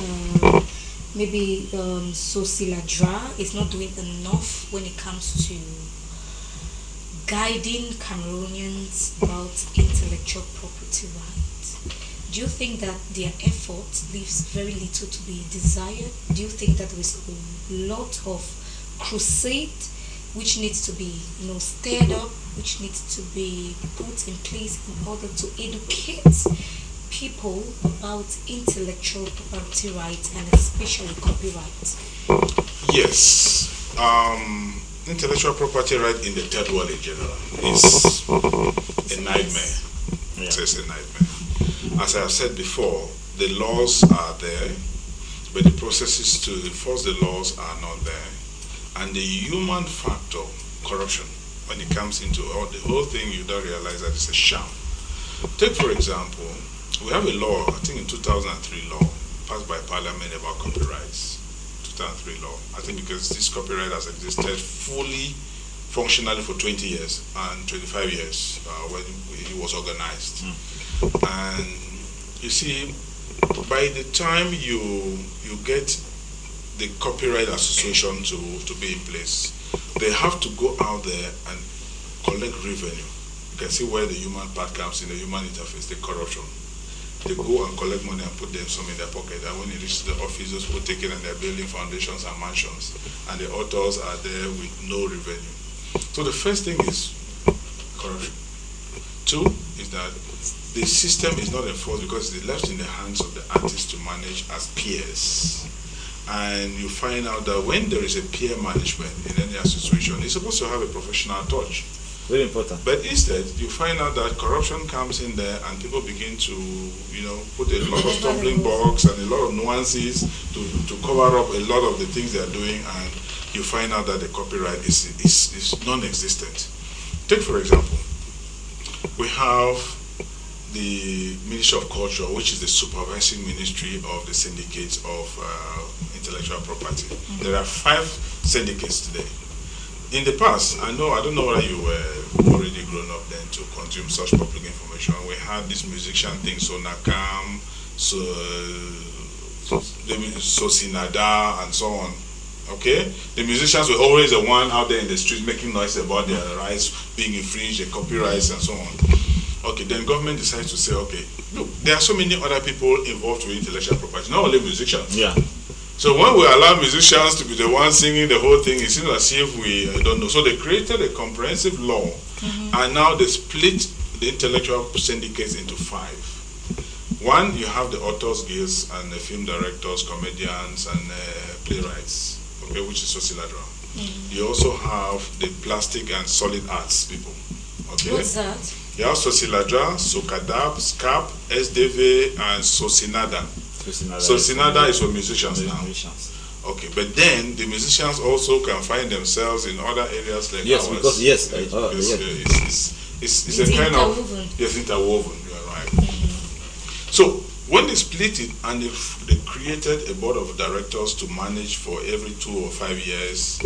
maybe Sosiladra, is not doing enough when it comes to guiding Cameroonians about intellectual property rights. Do you think that their effort leaves very little to be desired? Do you think that there is a lot of crusade which needs to be, stirred up, which needs to be put in place in order to educate people about intellectual property rights and especially copyright? Yes. Intellectual property right in the third world in general is a nightmare. Yeah. It's a nightmare. As I have said before, the laws are there, but the processes to enforce the laws are not there. And the human factor, corruption, when it comes into the whole thing, you don't realize that it's a sham. Take, for example, we have a law, I think in 2003 law, passed by Parliament about copyrights. 2003 law. I think because this copyright has existed fully, functionally for 20 years and 25 years when it was organized. And you see, by the time you get the Copyright Association to be in place, they have to go out there and collect revenue. You can see where the human part comes in, the human interface, the corruption. They go and collect money and put them some in their pocket, and when it reaches the office, those people take it and they're building foundations and mansions, and the authors are there with no revenue. So the first thing is corruption. Two is that the system is not enforced because it's left in the hands of the artists to manage as peers. And you find out that when there is a peer management in any association, it's supposed to have a professional touch. Very important. But instead, you find out that corruption comes in there and people begin to, put a lot of stumbling blocks and a lot of nuances to cover up a lot of the things they are doing, and you find out that the copyright is non-existent. Take, for example, we have the Ministry of Culture, which is the supervising ministry of the syndicates of intellectual property. There are 5 syndicates today. In the past, I don't know whether you were already grown up then to consume such public information. We had this musician thing, Sonacam, Sosinada, and so on. Okay? The musicians were always the one out there in the streets making noise about their rights being infringed, their copyrights, and so on. Okay, then government decides to say, okay, look, there are so many other people involved with intellectual property, not only musicians. Yeah. So when we allow musicians to be the ones singing the whole thing, it seems as if we don't know. So they created a comprehensive law, and now they split the intellectual syndicates into 5. One, you have the authors guilds and the film directors, comedians, and playwrights, okay, which is Sosiladra. You also have the plastic and solid arts people. Okay. What's that? You have Sosiladra, Sokadab, SCAP, SDV, and Sosinada. Sosinada is for musicians now. Okay, but then the musicians also can find themselves in other areas like yes, ours. Because yes, it's a kind of interwoven. You are right. So when they split it and they created a board of directors to manage for every 2 or 5 years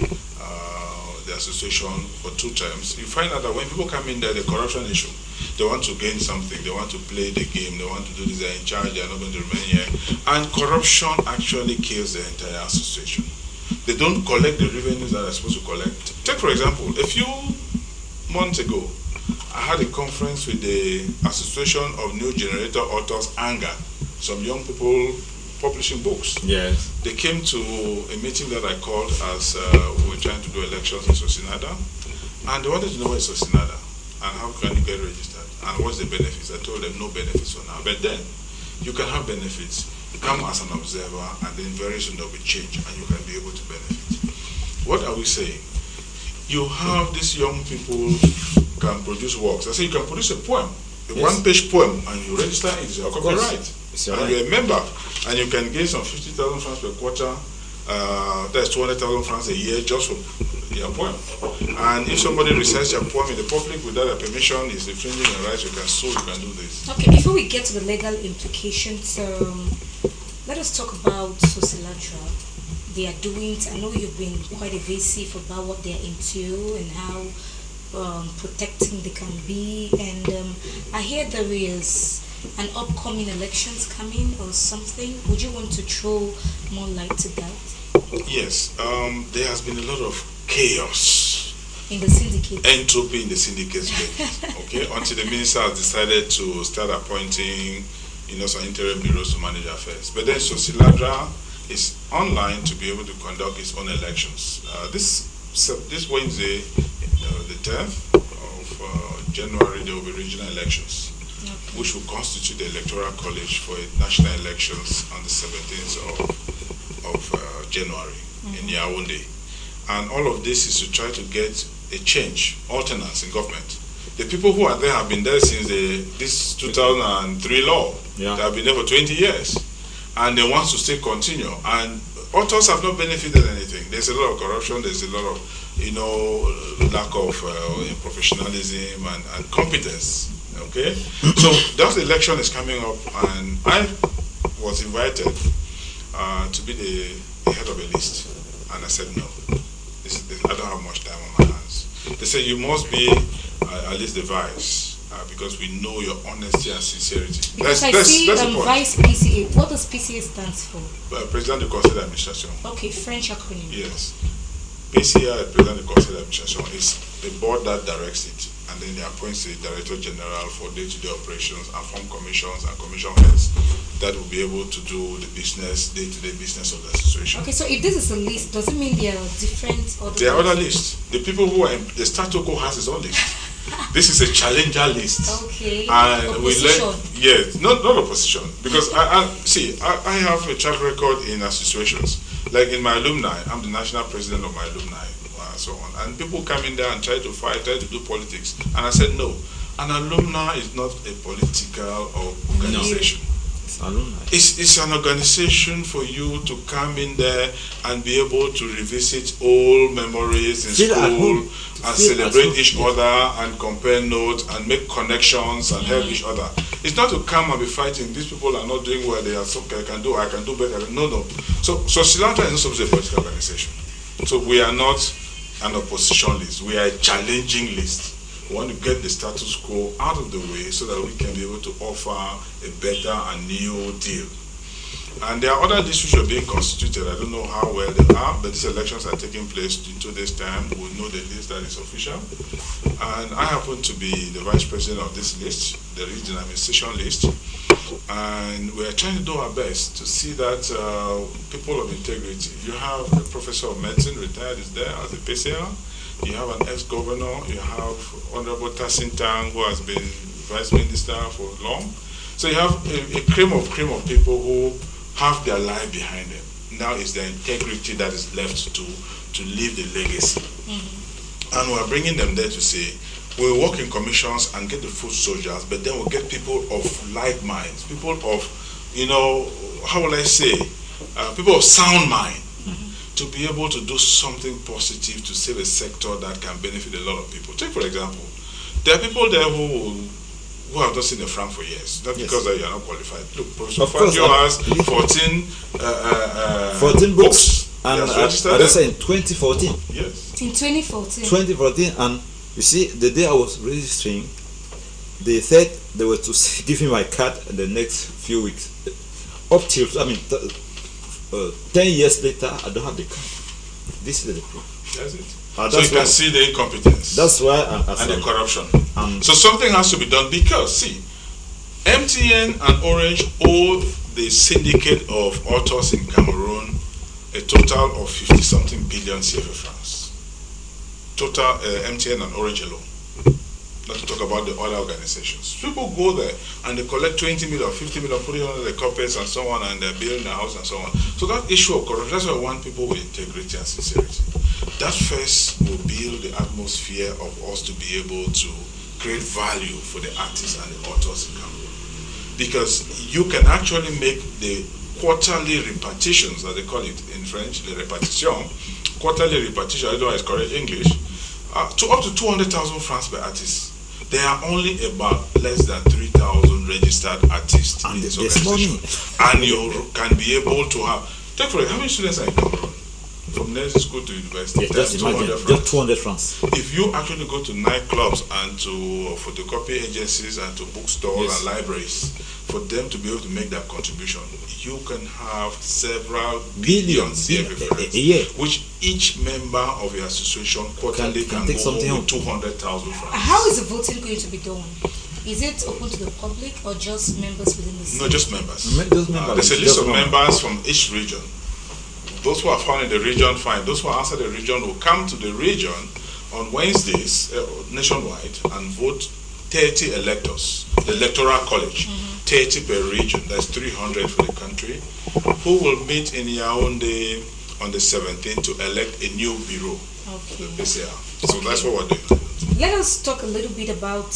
the association for 2 terms, you find out that when people come in there, the corruption issue, they want to gain something, they want to play the game, they want to do this, they're in charge, they're not going to remain here. And corruption actually kills the entire association. They don't collect the revenues that they're supposed to collect. Take, for example, a few months ago, I had a conference with the Association of New Generator Authors, ANGA, some young people publishing books. Yes. They came to a meeting that I called as we were trying to do elections in Sosinada, and they wanted to know what is Sosinada and how can you get registered and what's the benefits. I told them no benefits for now, but then you can have benefits. Come as an observer, and then very soon there will be change and you can be able to benefit. What are we saying? You have these young people can produce works. I say you can produce a poem, a 1-page poem, and you register it. It's your copyright. And you're a member, and you can gain some 50,000 francs per quarter. That's 200,000 francs a year just for your poem. And if somebody recites your poem in the public without your permission, is infringing your rights, you can sue, you can do this. Okay, before we get to the legal implications, let us talk about Sosiladra. They are doing, I know you've been quite evasive about what they're into and how protecting they can be, and I hear there is an upcoming elections coming or something. Would you want to throw more light to that? Yes, there has been a lot of chaos in the syndicate, entropy in the syndicate space. Okay, until the minister has decided to start appointing, some interim bureaus to manage affairs. But then Sosiladra is online to be able to conduct its own elections. This Wednesday, the 10th of January, there will be regional elections, which will constitute the electoral college for national elections on the 17th of January in Yaoundé. And all of this is to try to get a change, alternance in government. The people who are there have been there since this 2003 law. Yeah. They have been there for 20 years. And they want to still continue. And authors have not benefited anything. There's a lot of corruption, there's a lot of, lack of professionalism and competence. Okay, so that election is coming up, and I was invited to be the head of a list, and I said no. I don't have much time on my hands. They said you must be at least the vice because we know your honesty and sincerity. Because I see vice PCA. What does PCA stands for? President du Conseil d'Administration. Okay, French acronym. Yes, PCA, President du Conseil d'Administration, is the board that directs it. And then they appoint the Director General for day-to-day operations and form commissions and commission heads that will be able to do the business, day-to-day business of the association. Okay, so if this is a list, does it mean there are different other There are other lists. The people who are in the Statoco has its own list. This is a challenger list. Okay. And opposition. Yes, not opposition. Because I have a track record in associations. Like in my alumni, I'm the national president of my alumni. and so on. And people come in there and try to fight, try to do politics. And I said, no, an alumni is not a political organization. It's an organization for you to come in there and be able to revisit old memories in school and celebrate each other and compare notes and make connections and help each other. It's not to come and be fighting. These people are not doing well. They are so I can do better. No. So Cilantro is not supposed to be a political organization. So we are not an opposition list. We are a challenging list. We want to get the status quo out of the way so that we can be able to offer a better and new deal. And there are other districts which are being constituted. I don't know how well they are, but these elections are taking place in 2 days' time. We'll know the list that is official. And I happen to be the vice president of this list, the regional administration list. And we're trying to do our best to see that people of integrity. You have a professor of medicine, retired, is there as a PCR. You have an ex-governor, you have Honorable Tasintang, who has been vice minister for long. So you have a cream of people who have their life behind them. Now it's their integrity that is left to leave the legacy. And we're bringing them there to say, we'll work in commissions and get the foot soldiers, but then we'll get people of like minds, people of, how will I say, people of sound mind, to be able to do something positive to save a sector that can benefit a lot of people. Take, for example, there are people there who have not seen the franc for years, not because they are not qualified. Look, Professor Fangio has 14 books. And I say in 2014. Yes. In 2014. 2014, and you see, the day I was registering, they said they were to give me my card in the next few weeks. Up till, 10 years later, I don't have the card. This is the proof. That's it. So you can see the incompetence. That's why and the corruption. So something has to be done because, see, MTN and Orange owe the syndicate of authors in Cameroon a total of 50-something billion CFA francs. Total MTN and Orange alone. Not to talk about the other organizations. People go there and they collect 20 million, 50 million, put it under the carpets and so on, and they're building the house and so on. So that issue of corruption, that's why I want people with integrity and sincerity. That first will build the atmosphere of us to be able to create value for the artists and the authors in Cameroon. Because you can actually make the quarterly repartitions, as they call it in French, the repartition, quarterly repartition, I don't know how it's correct in English, to up to 200,000 francs per artist. There are only about less than 3,000 registered artists in this organization. And you can be able to have, take for example, how many students are in Cameroon? From nursing school to university, just 200 francs. If you actually go to nightclubs and to photocopy agencies and to bookstores and libraries, for them to be able to make that contribution, you can have several billions which each member of your association quarterly can go home with 200,000 francs. How is the voting going to be done? Is it open to the public or just members within the city? No, just members. There's a list of members from each region. Those who are found in the region, fine. Those who are outside the region will come to the region on Wednesdays nationwide and vote 30 electors, the electoral college, 30 per region, that's 300 for the country, who will meet in Yaoundé on the 17th to elect a new bureau, the PCR. So that's what we're doing. Let us talk a little bit about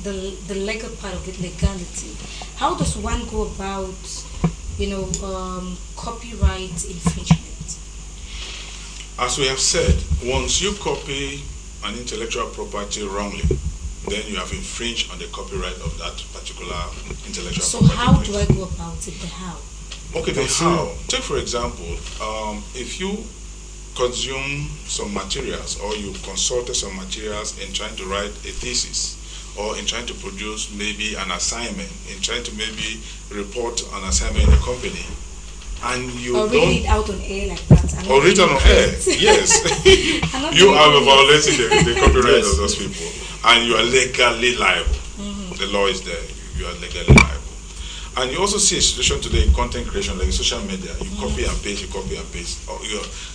the legal part of it, legality. How does one go about copyright infringement? As we have said, once you copy an intellectual property wrongly, then you have infringed on the copyright of that particular intellectual property. So how do I go about it, the how? Okay, the how. Take for example, if you consume some materials or you consulted some materials in trying to write a thesis, or in trying to produce maybe an assignment, in trying to maybe report an assignment in a company, and you or don't read it out on air like that, or read it on air, yes, you are violating the copyright of those people, and you are legally liable. The law is there; you are legally liable. And you also see a situation today in content creation, like in social media. You copy and paste, you copy and paste.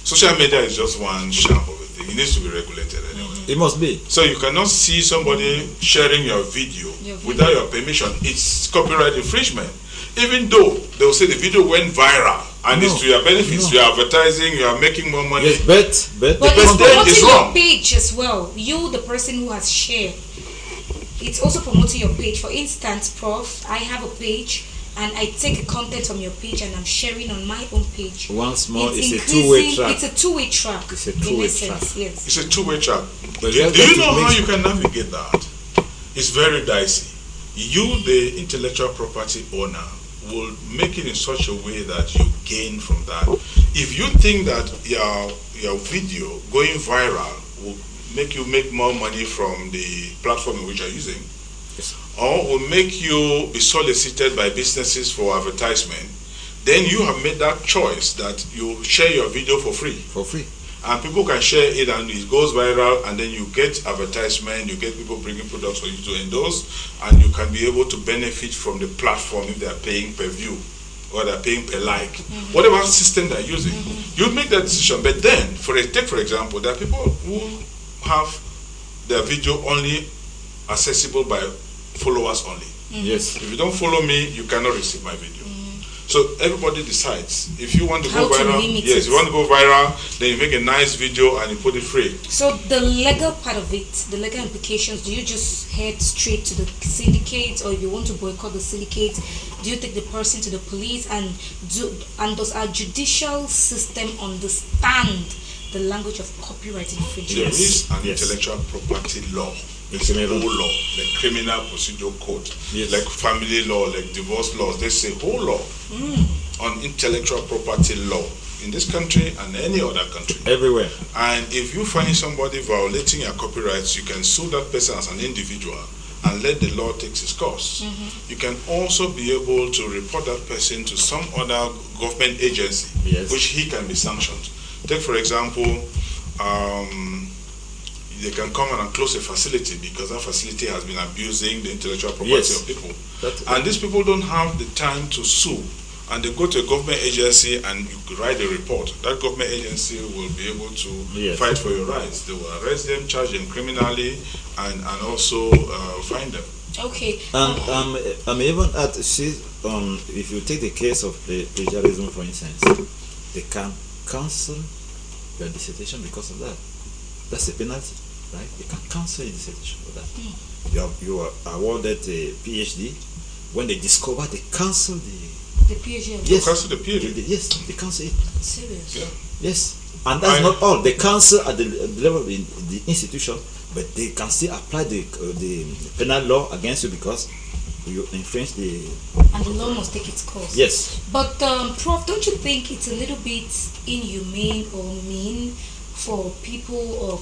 Social media is just one sham of a thing. It needs to be regulated anyway. It must be. So you cannot see somebody sharing your video without your permission. It's copyright infringement. Even though they will say the video went viral, and No, it's to your benefits. no. You are advertising, you are making more money. Yes, but But The it's content is promoting your wrong. page as well. You, the person who has shared, it's also promoting your page. For instance, Prof, I have a page and I take a content from your page and I'm sharing on my own page. once more, it's a increasing- two-way track. It's a two-way track. It's a in two-way essence, track. Yes. It's a two-way track. But Do just you that know it how makes- you can navigate that? It's very dicey. You, the intellectual property owner, will make it in such a way that you gain from that. If you think that your video going viral will make you make more money from the platform in which you're using, Yes. or will make you be solicited by businesses for advertisement, then you have made that choice that you share your video for free. For free. And people can share it and it goes viral, and then you get advertisement, you get people bringing products for you to endorse, and you can be able to benefit from the platform if they are paying per view or they're paying per like, whatever system they're using. You make that decision. But then, take for example, there are people who have their video only accessible by followers only. Yes. If you don't follow me, you cannot receive my video. So everybody decides. If you want to How go to viral, limit yes, it. if you want to go viral, then you make a nice video and you put it free. So the legal part of it, the legal implications, do you just head straight to the syndicate, or if you want to boycott the syndicate, do you take the person to the police, and does our judicial system understand the language of copyright There infringement? is an Yes. intellectual property law. In It's a Cameroon. whole law, like criminal procedure code, Yes. like family law, like divorce laws. There's a whole law on intellectual property law in this country and any other country. Everywhere. And if you find somebody violating your copyrights, you can sue that person as an individual and let the law take its course. You can also be able to report that person to some other government agency, Yes. which he can be sanctioned. Take for example, they can come and close a facility because that facility has been abusing the intellectual property Yes. of people. That- And these people don't have the time to sue, and they go to a government agency and you write a report. That government agency will be able to Yes. fight for your rights. They will arrest them, charge them criminally, and also fine them. Okay. I'm even at if you take the case of plagiarism, for instance, they can cancel your dissertation because of that. That's a penalty, right? They can cancel your dissertation for that. You are awarded a PhD. When they discover, they cancel the The PhD. yes. Cancel the PhD. Yes, they cancel it. Serious. Yeah. Yes, and that's not all. They cancel at the level of the institution, but they can still apply the penal law against you because you infringe the. And the law must take its course. Yes. But Prof, don't you think it's a little bit inhumane or mean for people of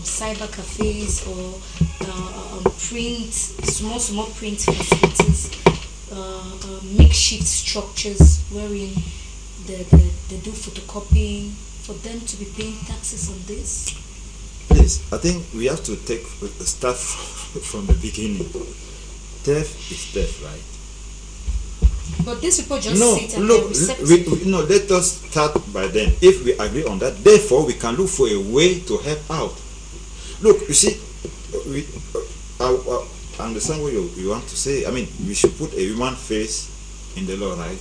cyber cafes or small print facilities, makeshift structures wherein they do photocopying, for them to be paying taxes on this? Please, I think we have to start from the beginning. Theft is theft, right? But these people just No, sit and look, they're receptive. no. Let us start by then. If we agree on that, therefore we can look for a way to help out. Look, you see, I understand what you want to say. I mean, we should put a human face in the law, right?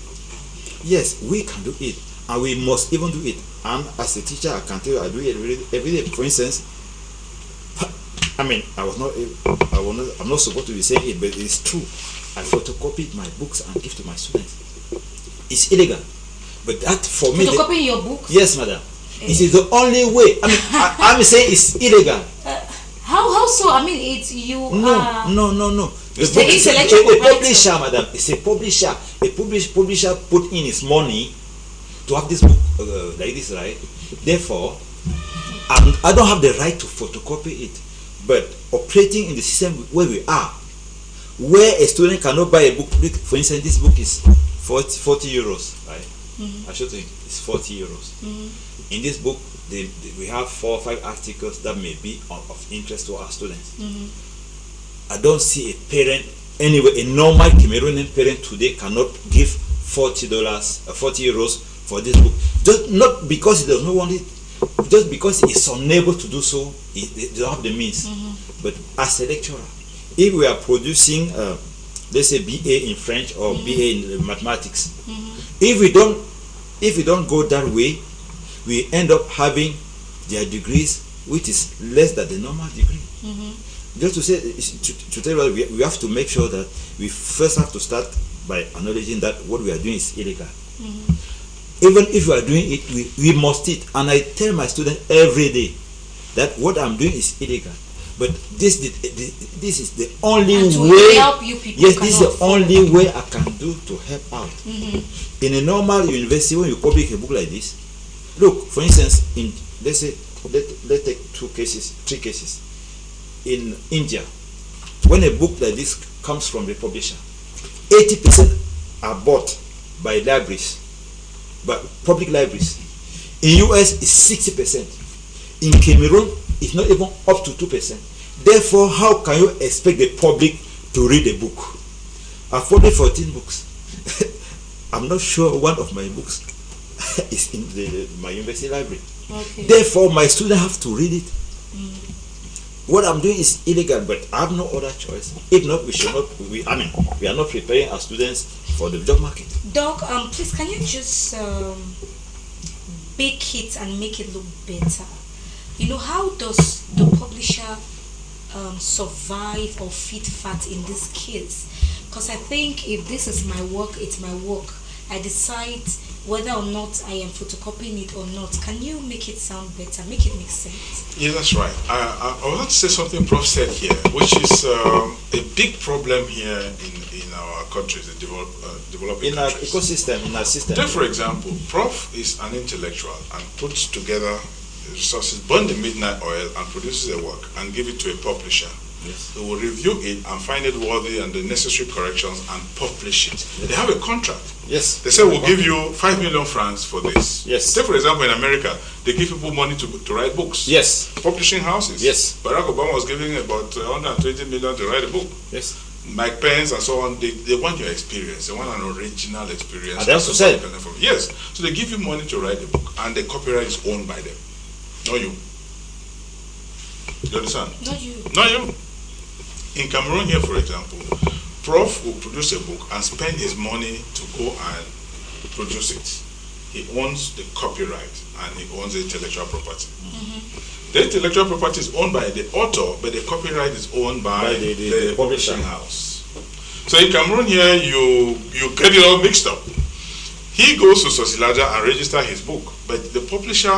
Yes, we can do it, and we must even do it. And as a teacher, I can tell you, I do it every day. For instance, I mean, I'm not supposed to be saying it, but it's true. I photocopied my books and give to my students. It's illegal, but that for me. Photocopying your book? Yes, madam. It is the only way. I mean, I'm saying it's illegal. How so? I mean, it's you. No. It's The not intellectual a property. publisher, madam. It's a publisher. A publisher put in his money to have this book like this, right? Therefore, I don't have the right to photocopy it. But operating in the system where we are, where a student cannot buy a book, for instance, this book is 40 euros, right? I should think it's 40 euros. In this book, we have 4 or 5 articles that may be of interest to our students. I don't see a parent anyway, a normal Cameroonian parent today cannot give $40, 40 euros for this book. Just not because he does not want it, just because he is unable to do so. He don't have the means. But as a lecturer, if we are producing, let's say BA in French or BA in mathematics, if we don't If we don't go that way, we end up having their degrees which is less than the normal degree. Just to say, to tell you, we have to make sure that we first have to start by acknowledging that what we are doing is illegal. Even if we are doing it, we must it. And I tell my students every day that what I'm doing is illegal. But this is the only way. Help you people. Yes, this is the only way I can do to help out. In a normal university, when you publish a book like this, look, for instance, in let's take three cases. In India, when a book like this comes from the publisher, 80% are bought by libraries, by public libraries. In US, it's 60%. In Cameroon, it's not even up to 2%. Therefore, how can you expect the public to read a book? I've published 14 books. I'm not sure one of my books is in my university library. Okay. Therefore, my students have to read it. What I'm doing is illegal, but I have no other choice. If not, we are not preparing our students for the job market. Doc, please, can you just bake it and make it look better? You know, how does the publisher survive or fit fat in this case? Because I think if this is my work, it's my work. I decide whether or not I am photocopying it or not. Can you make it sound better? Make it make sense. Yeah, that's right. I want to say something Prof said here, which is a big problem here in our countries, the developing in our countries. ecosystem, in our system. Take for example, Prof is an intellectual and puts together resources, burn the midnight oil and produces a work and give it to a publisher. Yes. They will review it and find it worthy and the necessary corrections and publish it. Yes. They have a contract. Yes. They say, we'll give you 5 million francs for this. Yes. Take for example, in America, they give people money to write books. Yes. Publishing houses. Yes. Barack Obama was giving about 120 million to write a book. Yes. Mike Pence and so on, they want your experience. They want an original experience. And that's what said. Yes. So they give you money to write a book and the copyright is owned by them. Not you. You understand? Not you. Not you. In Cameroon here, for example, Prof will produce a book and spend his money to go and produce it. He owns the copyright and he owns the intellectual property. The intellectual property is owned by the author, but the copyright is owned by the publishing house. So in Cameroon here, you get it all mixed up. He goes to Sosilaja and register his book, but the publisher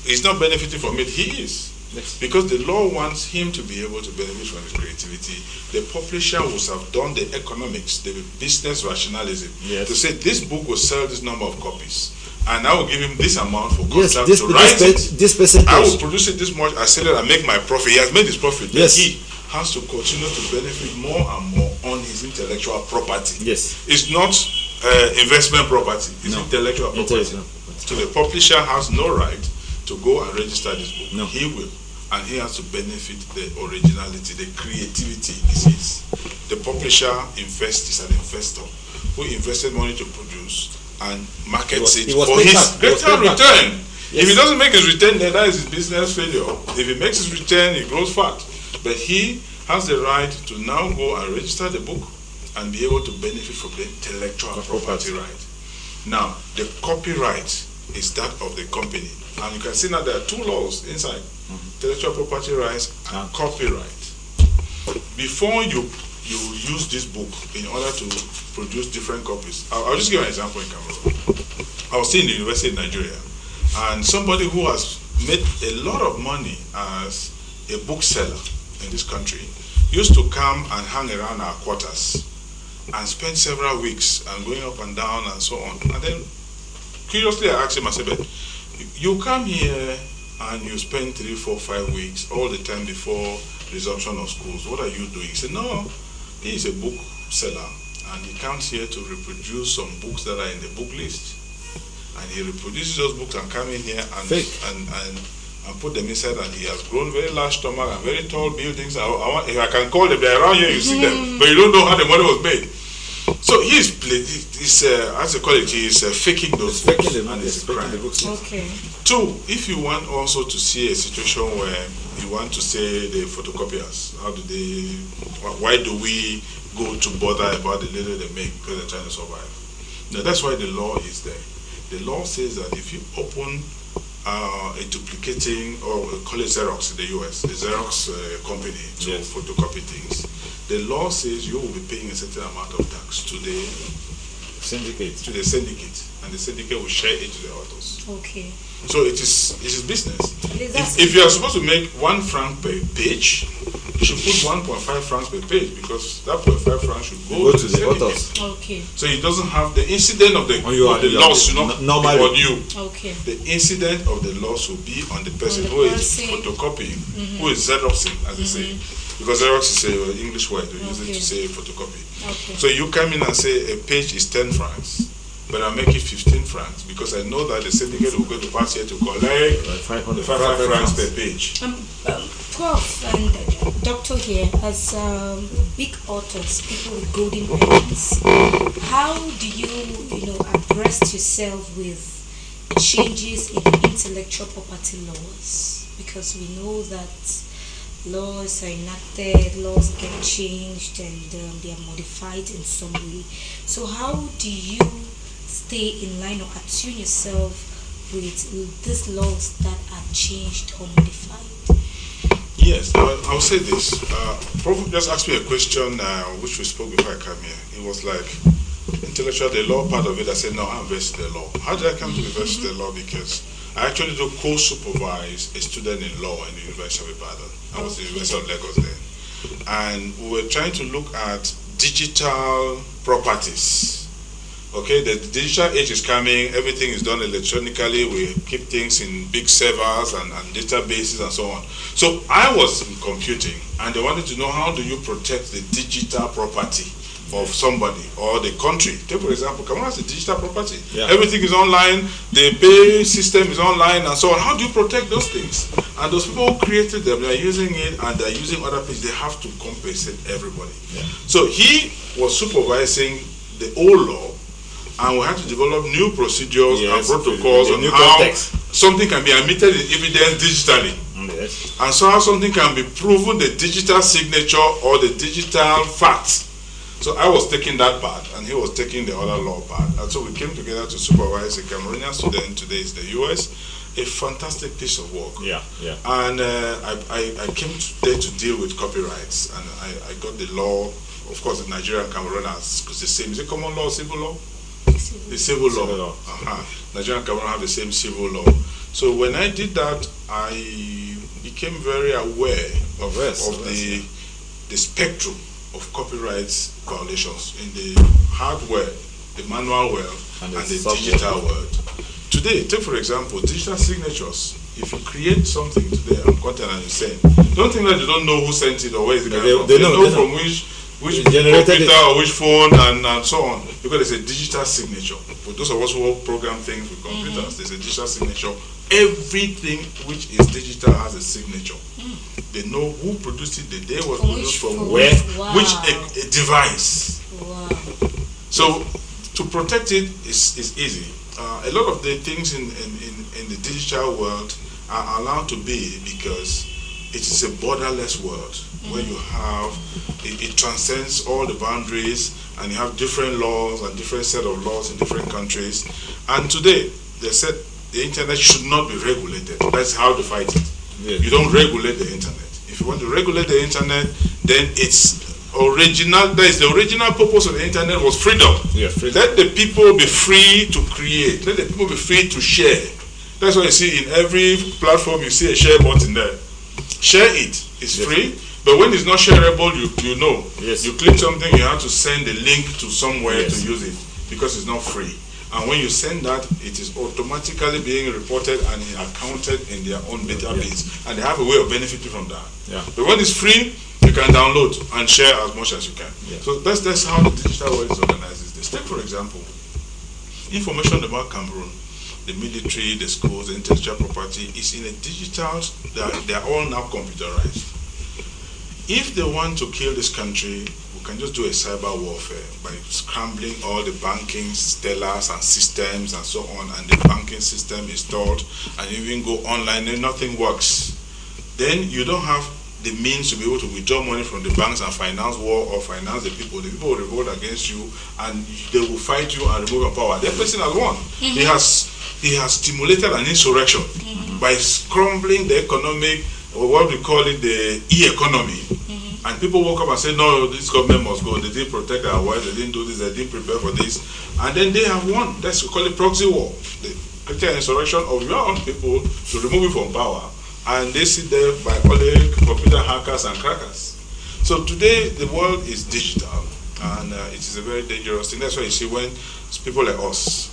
is not benefiting from it. He is. Yes. Because the law wants him to be able to benefit from his creativity. The publisher will have done the economics, the business rationalism, yes, to say this book will sell this number of copies, and I will give him this amount for contract yes, to write it. This percentage. I will produce it this much, I sell it and make my profit. He has made his profit. Yes. He has to continue to benefit more and more on his intellectual property. Yes. It's not investment property. It's intellectual property. So the publisher has no right to go and register this book. No. He will. And he has to benefit the originality, the creativity is his. The publisher is an investor who invested money to produce and markets it for his greater return. Yes. If he doesn't make his return, then that is his business failure. If he makes his return, he grows fat. But he has the right to now go and register the book and be able to benefit from the intellectual property right. Now, the copyright is that of the company. And you can see now there are two laws inside. Intellectual property rights and copyright. Before you use this book in order to produce different copies, I'll just give an example in Cameroon. I was in the university in Nigeria, and somebody who has made a lot of money as a bookseller in this country used to come and hang around our quarters and spend several weeks and going up and down and so on. And then curiously I asked him, I said, you come here and you spend 3, 4, 5 weeks all the time before resumption of schools. What are you doing? He said, no, he is a bookseller and he comes here to reproduce some books that are in the book list. And he reproduces those books and come in here and put them inside, and he has grown very large stomach and very tall buildings. If I can call them, they're around here, you see them, but you don't know how the money was made. So he's as they call it, he's faking those books. Faking the books. Okay. 2, if you want also to see a situation where you want to say the photocopiers, why do we go to bother about the little they make because they're trying to survive? Now that's why the law is there. The law says that if you open a duplicating, or call it Xerox in the US, the Xerox company to photocopy things, the law says you will be paying a certain amount of tax to the syndicate, and the syndicate will share it to the authors. Okay. So it is business. If you are supposed to make 1 franc per page, you should put 1.5 francs per page, because that 0.5 francs should go to the authors. Okay. So it doesn't have the incident of the loss should not be on you. Okay. The incident of the loss will be on the person who is photocopying, who is Xeroxing, as they say. Because Xerox is an English word, we use it to say photocopy. Okay. So you come in and say a page is 10 francs, but I make it 15 francs, because I know that the syndicate will go to pass here to collect 500 francs per page. Prof and Doctor here, as big authors, people with golden pens, how do you abreast yourself with changes in intellectual property laws? Because we know that laws are enacted, laws get changed, and they are modified in some way. So how do you stay in line or attune yourself with these laws that are changed or modified? Yes, I'll say this. Prof just asked me a question which we spoke before I came here. It was like intellectual, the law part of it. I said, no, I'm versed in the law. How did I come to be versed in the law? Because I actually do co-supervise a student in law in the University of Ibadan. I was in the University of Lagos then. And we were trying to look at digital properties. Okay, the digital age is coming, everything is done electronically, we keep things in big servers and databases and so on. So I was in computing, and they wanted to know, how do you protect the digital property of somebody or the country? Take for example, Cameroon has a digital property. Yeah. Everything is online, the pay system is online and so on. How do you protect those things? And those people who created them, they are using it and they are using other things, they have to compensate everybody. Yeah. So he was supervising the old law, and we had to develop new procedures and protocols on how something can be admitted in evidence digitally. Yes. And so how something can be proven, the digital signature or the digital fact. So I was taking that part and he was taking the other law part. And so we came together to supervise a Cameroonian student, today is the US. A fantastic piece of work. Yeah, yeah. And I came there to deal with copyrights, and I got the law. Of course, the Nigerian Cameroon has the same. Is it common law, civil law? The civil law. Nigerian Cameroon have the same civil law. So when I did that, I became very aware of the spectrum of copyrights violations in the hardware, the manual world, and the digital world. Today, take for example, digital signatures. If you create something today on content and you send, don't think that they don't know who sent it or where is it coming from. They know from which computer or which phone and so on, because there's a digital signature. For those of us who program things with computers, there's a digital signature. Everything which is digital has a signature. They know who produced it, the day was produced, from where, which a device. Wow. So to protect it is easy. A lot of the things in the digital world are allowed to be because it is a borderless world where you have, it transcends all the boundaries, and you have different laws and different set of laws in different countries. And today, they said the internet should not be regulated. That's how to fight it. Yes. You don't regulate the internet. If you want to regulate the internet, then it's original. That is the original purpose of the internet was freedom. Yeah, freedom. Let the people be free to create. Let the people be free to share. That's why you see in every platform you see a share button there. Share it. It's free. But when it's not shareable, you know. Yes. You click something, you have to send a link to somewhere to use it because it's not free. And when you send that, it is automatically being reported and accounted in their own database. And they have a way of benefiting from that. Yeah. But when it's free, you can download and share as much as you can. Yeah. So that's how the digital world is organized. Take for example, information about Cameroon, the military, the schools, the intellectual property is in a digital, they are all now computerized. If they want to kill this country, we can just do a cyber warfare by scrambling all the banking tellers and systems and so on, and the banking system installed, and even go online and nothing works. Then you don't have the means to be able to withdraw money from the banks and finance war or finance the people will revolt against you and they will fight you and remove your power. That person has won. He has stimulated an insurrection by crumbling the economic, or what we call it, the e-economy. And people woke up and said, no, this government must go. They didn't protect our wives, they didn't do this, they didn't prepare for this. And then they have won. That's we call it proxy war. They created an insurrection of your own people to remove you from power. And they sit there by calling computer hackers and crackers. So today the world is digital, and it is a very dangerous thing. That's why you see when people like us,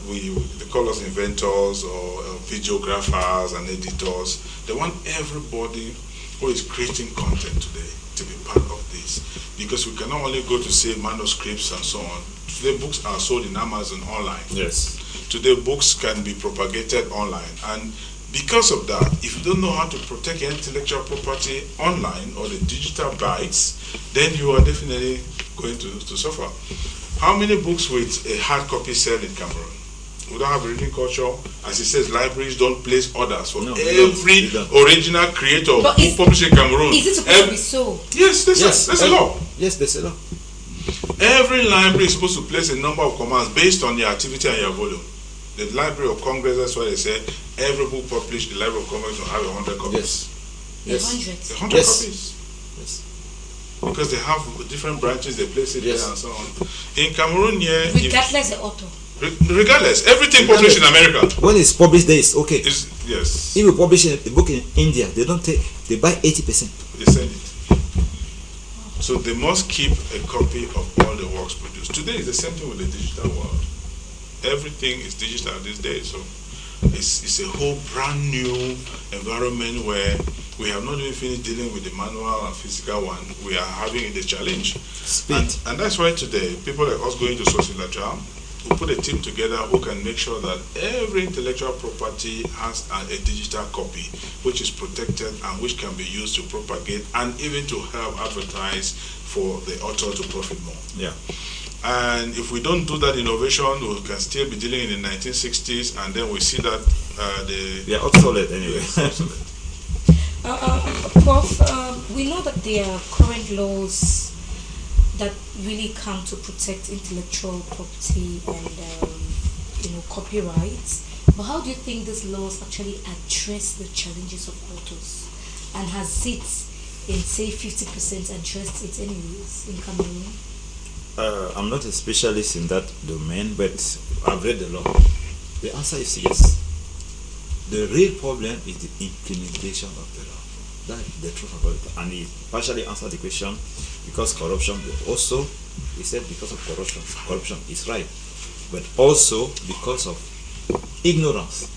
they call us inventors or videographers and editors. They want everybody who is creating content today to be part of this, because we can not only go to say manuscripts and so on. Today books are sold in Amazon online. Yes. Today books can be propagated online, and because of that, if you don't know how to protect your intellectual property online or the digital bytes, then you are definitely going to suffer. How many books with a hard copy sell in Cameroon? We don't have a reading culture. As it says, libraries don't place orders for every original creator who publishes in Cameroon. Is it supposed to be so? Yes, there's a law. Yes, there's a law. Every library is supposed to place a number of commands based on your activity and your volume. The Library of Congress, that's why they said every book published in the Library of Congress will have 100 copies. Yes. 100 copies. Yes. Because they have different branches, they place it there and so on. In Cameroon, yeah. Regardless the author. Regardless, everything published in America. When it's published there, it's okay. Yes. If you publish a book in India, they don't take, they buy 80%. They send it. So they must keep a copy of all the works produced. Today is the same thing with the digital world. Everything is digital these days, so it's a whole brand new environment where we have not even finished dealing with the manual and physical one. We are having the challenge. And that's why today people like us going to Socialatra, we put a team together who can make sure that every intellectual property has a digital copy which is protected and which can be used to propagate and even to help advertise for the author to profit more. Yeah. And if we don't do that innovation, we can still be dealing in the 1960s, and then we see that they are obsolete anyway. Prof, we know that there are current laws that really come to protect intellectual property and copyrights. But how do you think these laws actually address the challenges of authors? And has it, in say 50%, addressed it anyways in Cameroon? I'm not a specialist in that domain, but I've read the law. The answer is yes. The real problem is the implementation of the law. That's the truth about it. And he partially answered the question because corruption, but also he said because of corruption. Corruption is right, but also because of ignorance.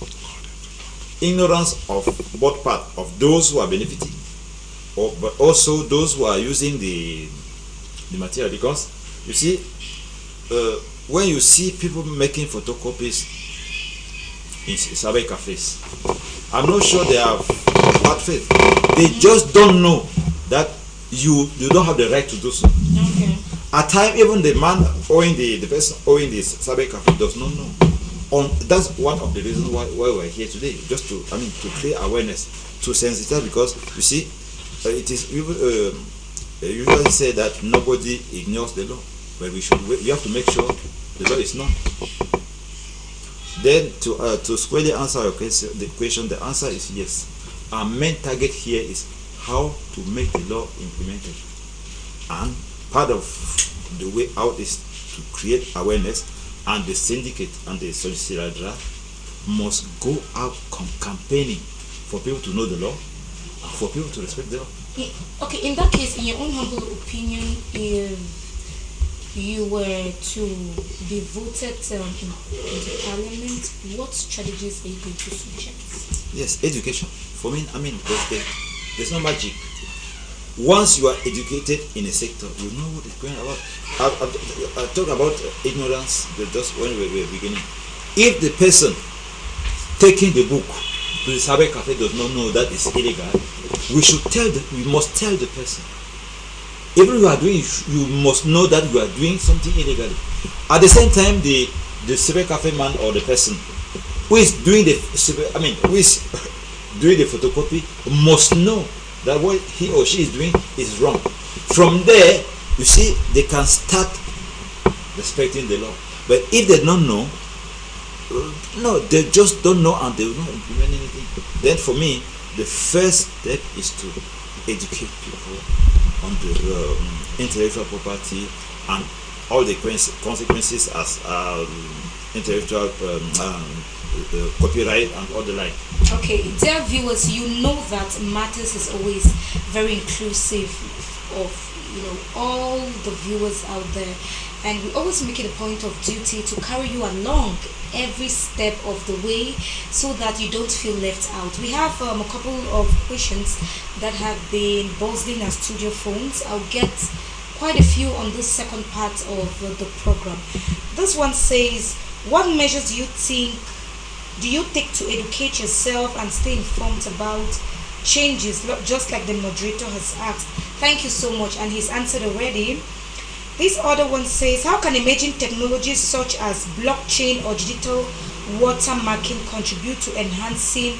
Ignorance of both parts, of those who are benefiting, but also those who are using the material. Because you see, when you see people making photocopies in cyber cafes, I'm not sure they have bad faith. They just don't know that you don't have the right to do so. Okay. At times, even the man owing the person owing this cyber cafe does not know. That's one of the reasons why we're here today, just to create awareness, to sensitize, because you see, it is usually say that nobody ignores the law. But we have to make sure the law is known. Then to squarely answer your question, the answer is yes. Our main target here is how to make the law implemented, and part of the way out is to create awareness, and the syndicate and the Socialatra must go out campaigning for people to know the law and for people to respect the law. Okay, in that case, in your own humble opinion, if you were to be voted into parliament, what strategies are you going to suggest? Yes, education. For me, there's no magic. Once you are educated in a sector, you know what is going about. I talk about ignorance just when we were beginning. If the person taking the book to the cyber cafe does not know that it's illegal, we must tell the person. Even you are doing, you must know that you are doing something illegally. At the same time, the cyber cafe man or the person who is doing the photocopy must know that what he or she is doing is wrong. From there, you see, they can start respecting the law. But if they don't know, no, they just don't know and they will not implement anything. Then for me, the first step is to educate people on the intellectual property and all the consequences as intellectual copyright and all the like. Okay, dear viewers, you know that Matters is always very inclusive of all the viewers out there, and we always make it a point of duty to carry you along every step of the way so that you don't feel left out. We have a couple of questions that have been buzzing our studio phones. I'll get quite a few on this second part of the program. This one says, what measures do you take to educate yourself and stay informed about changes, just like the moderator has asked? Thank you so much, and he's answered already. This other one says, how can emerging technologies such as blockchain or digital watermarking contribute to enhancing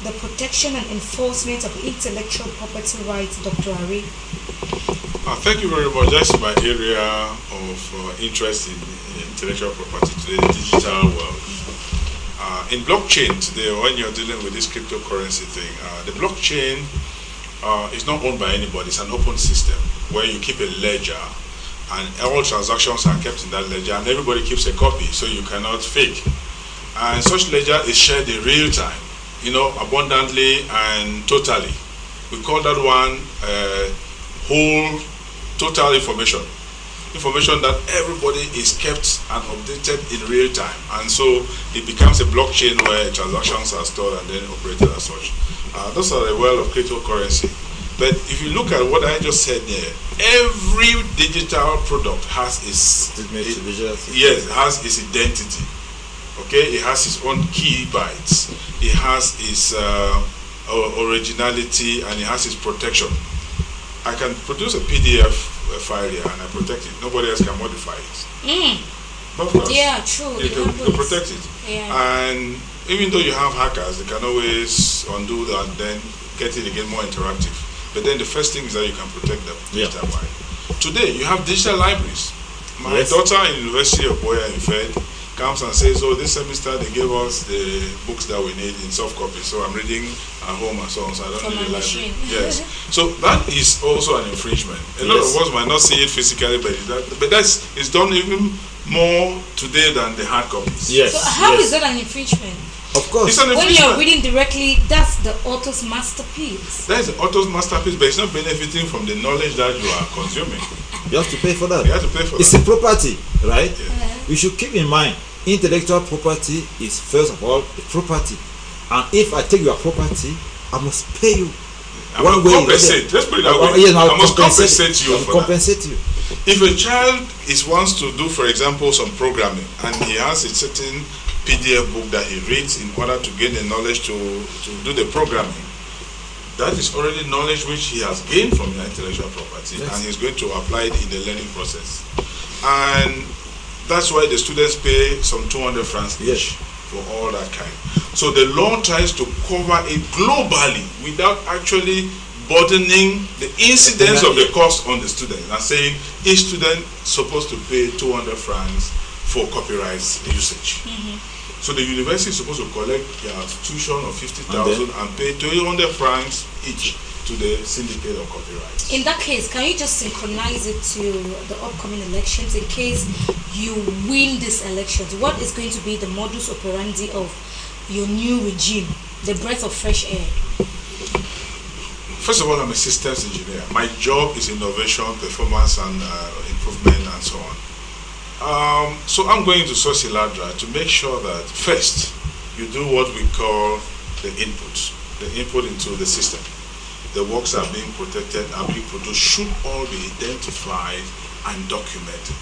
the protection and enforcement of intellectual property rights, Dr. Ari? Thank you very much. That's my area of interest in intellectual property today, the digital world. In blockchain today, when you're dealing with this cryptocurrency thing, the blockchain is not owned by anybody. It's an open system where you keep a ledger and all transactions are kept in that ledger and everybody keeps a copy, so you cannot fake. And such ledger is shared in real time, abundantly and totally. We call that one whole total information that everybody is kept and updated in real time, and so it becomes a blockchain where transactions are stored and then operated as such. Those are the world of cryptocurrency. But if you look at what I just said there, every digital product has its has its identity. Okay, it has its own key bytes. It has its originality, and it has its protection. I can produce a PDF file here and I protect it. Nobody else can modify it. Of course. Yeah, true. You can protect it. Yeah. And even though you have hackers, they can always undo that and then get it again more interactive. But then the first thing is that you can protect the digital file. Today, you have digital libraries. My daughter in the University of Boya in Fed comes and says, oh, this semester they gave us the books that we need in soft copy, so I'm reading at home and so on, so I don't need the library. Yes. So that is also an infringement. A lot of us might not see it physically, but it's done even more today than the hard copies. Yes. So how is that an infringement? Of course. It's an when you're reading directly, that's the author's masterpiece. That is the author's masterpiece, but it's not benefiting from the knowledge that you are consuming. You have to pay for that. You have to pay for it's that. It's a property, right? Yeah. We should keep in mind, intellectual property is first of all a property. And if I take your property, I must pay you. One way compensate. Let's put it that way. Yes, I must compensate you for compensate that. You. If a child wants to do, for example, some programming, and he has a certain PDF book that he reads in order to gain the knowledge to do the programming, that is already knowledge which he has gained from the intellectual property, and he's going to apply it in the learning process. And that's why the students pay some 200 francs each for all that kind. So the law tries to cover it globally without actually burdening the incidence of the cost on the student, and saying each student is supposed to pay 200 francs for copyright usage. So the university is supposed to collect their tuition of 50,000 and pay 200 francs each to the syndicate of copyrights. In that case, can you just synchronize it to the upcoming elections? In case you win these elections, what is going to be the modus operandi of your new regime, the breath of fresh air? First of all, I'm a systems engineer. My job is innovation, performance, and improvement, and so on. So I'm going to Sosiladra to make sure that first you do what we call the input into the system. The works are being protected and being produced should all be identified and documented.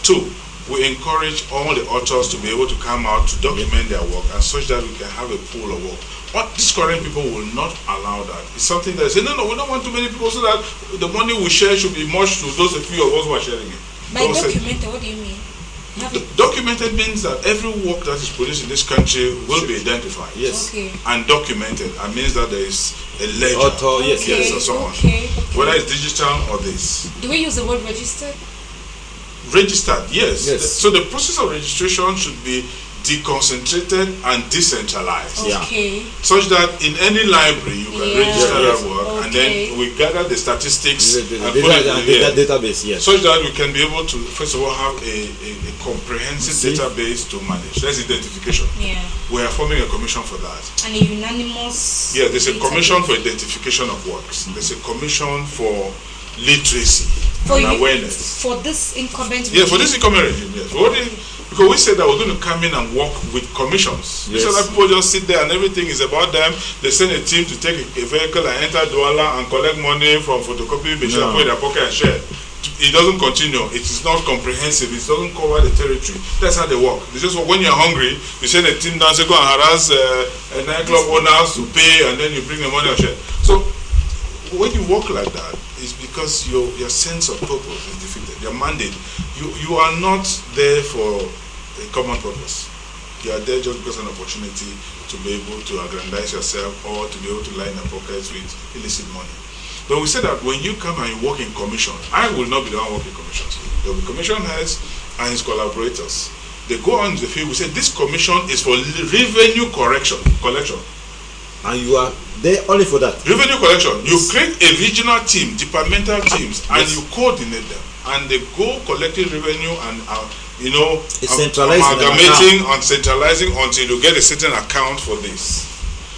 2, we encourage all the authors to be able to come out to document their work, and such that we can have a pool of work. What these current people will not allow that. It's something that say, no, we don't want too many people, so that the money we share should be much to those few of us who are sharing it. By documented, what do you mean? Documented means that every work that is produced in this country will be identified. Yes. Okay. And documented. And means that there is a ledger. Author, yes, Okay. Yes, or so on. Okay. Whether it's digital or this. Do we use the word registered? Registered, yes. Yes. So the process of registration should be deconcentrated and decentralized. Yeah. Okay. Such that in any library you can Yeah. register Yes. that work, and Okay. then we gather the statistics The and put it in here. database, yes. Such that we can be able to, first of all, have a comprehensive See? database to manage. That's identification. Yeah. We are forming a commission for that. And a unanimous. Yeah, there's a database. commission for identification of works. There's a commission for literacy For and you- awareness. For this incumbent. Yeah, for regime. this incumbent regime, yes. Because we said that we're going to come in and work with commissions. Yes. So that people just sit there and everything is about them. They send a team to take a vehicle and enter Douala and collect money from photocopy machine and put it in their pocket and share. It doesn't continue. It is not comprehensive. It doesn't cover the territory. That's how they work. It's just when you're hungry, you send a team down, say go and harass a nightclub owners to pay, and then you bring the money and share. So when you work like that, it's because your sense of purpose is defeated. Your mandate. You are not there for a common purpose. You are there just because of an opportunity to be able to aggrandize yourself or to be able to line your pockets with illicit money. But we said that when you come and you work in commission, I will not be the one working commissions. There will be commission heads and his collaborators. They go on the field. We say this commission is for revenue collection. And you are there only for that. Revenue collection. You create a regional team, departmental teams, and Yes. you coordinate them. And they go collecting revenue and Centralizing amalgamating and centralizing until you get a certain account for this.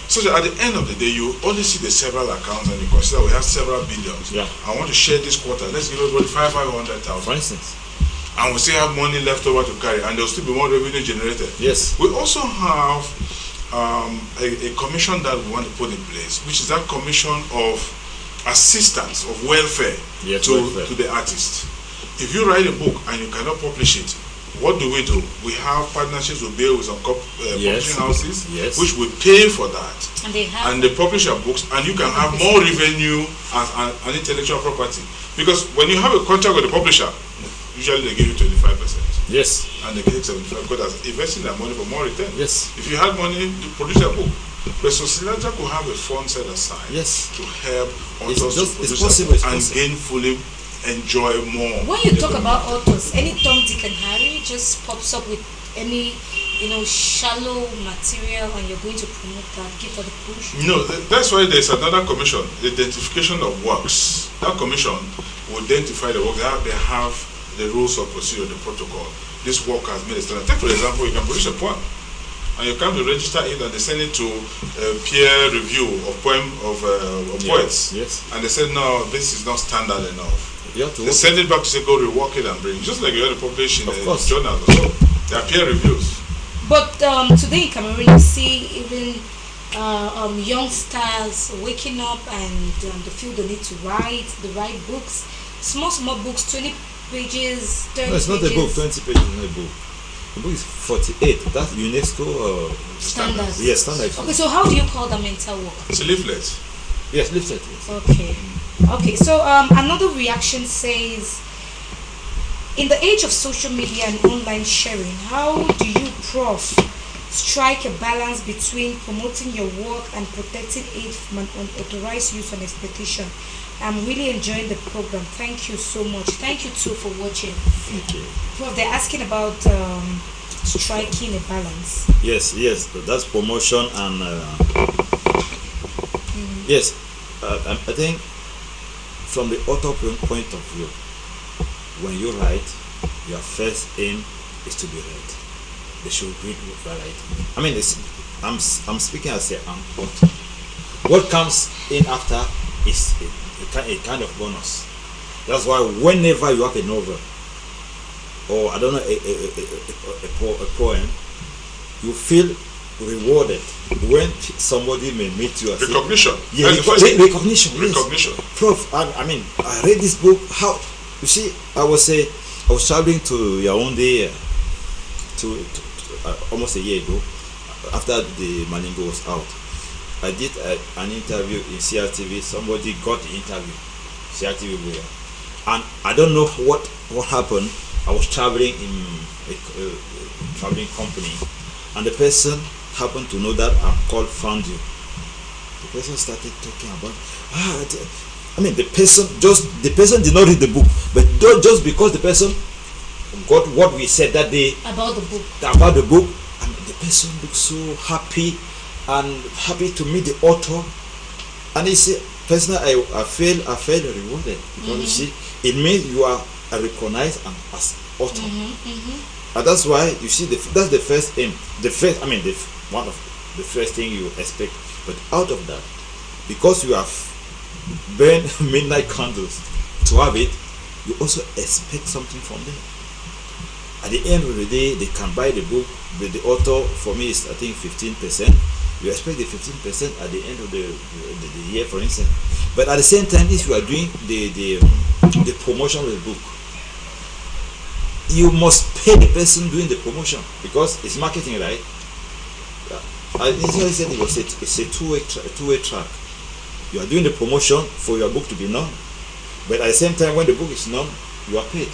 So that at the end of the day, you only see the several accounts and you consider we have several billions. Yeah. I want to share this quarter. Let's give everybody 500,000. For instance. And we still have money left over to carry, and there will still be more revenue generated. Yes. We also have a commission that we want to put in place, which is that commission of assistance, of welfare, Yes, to welfare. the artist. If you write a book and you cannot publish it, what do? We have partnerships with some Yes. publishing houses, Yes. which will pay for that, And they have. and they publish your books, and you can have more revenue as an intellectual property. Because when you have a contract with the publisher, usually they give you 25%. Yes. And they get 75 because they're investing their money for more return. Yes. If you had money to produce a book, but Socialata could have a fund set aside Yes. to help It's authors to just- produce it's a possible, book it's and possible. gainfully enjoy more. When you talk about authors, any Tom, Dick, and Harry just pops up with any, shallow material, and you're going to promote that, give her the push. No, that's why there's another commission, the identification of works. That commission will identify the work. They have the rules of procedure, the protocol. This work has made a standard. Take for example, you can produce a poem, and you come to register it, and they send it to peer review of poets, Yes. and they said no, this is not standard enough. You have to They work. send it back to say go rework it and bring it. Just like you had to publish in Of a course. journal. So there are peer reviews. But today in Cameroon, you see even young stars waking up and they feel the need to write books, small books, 20 pages, 30 No, it's not a pages. book. 20 pages is not a book. The book is 48. That's UNESCO. Standards. Yes, standard. Okay, so how do you call that mental work? It's a leaflet. Yes, leaflet. Yes. Okay, so another reaction says, in the age of social media and online sharing, how do you, Prof, strike a balance between promoting your work and protecting it from an unauthorized use and exploitation? I'm really enjoying the program. Thank you so much. Thank you too for watching. Okay. Prof, they're asking about striking a balance. Yes. That's promotion and yes. I think from the author point of view, when you write, your first aim is to be read. They should read what you write. I mean, I'm speaking as an author. What comes in after is a kind of bonus. That's why whenever you have a novel, or I don't know, a poem, you feel rewarded when somebody may meet you and say, Recognition. yeah, That's the first thing. recognition. Yes. Recognition. Prof, I mean, I read this book. How you see? I was traveling to Yaoundé almost a year ago, after the Maningo was out. I did an interview in CRTV. Somebody got the interview, CRTV, and I don't know what happened. I was traveling in a traveling company, and the person happened to know that I'm called Found You. The person started talking about the person did not read the book, but just because the person got what we said that day About the book. and the person looked so happy and happy to meet the author, and he said, personally, I feel rewarded because you see, it means you are recognized as author, and that's why you see that's the first aim, one of the first thing you expect. But out of that, because you have burned midnight candles to have it, you also expect something from them. At the end of the day, they can buy the book, but the author, for me, is I think 15%. You expect the 15% at the end of the year, for instance. But at the same time, if you are doing the promotion of the book, you must pay the person doing the promotion because it's marketing, right? I initially said it's a two-way track. You are doing the promotion for your book to be known, but at the same time, when the book is known, you are paid.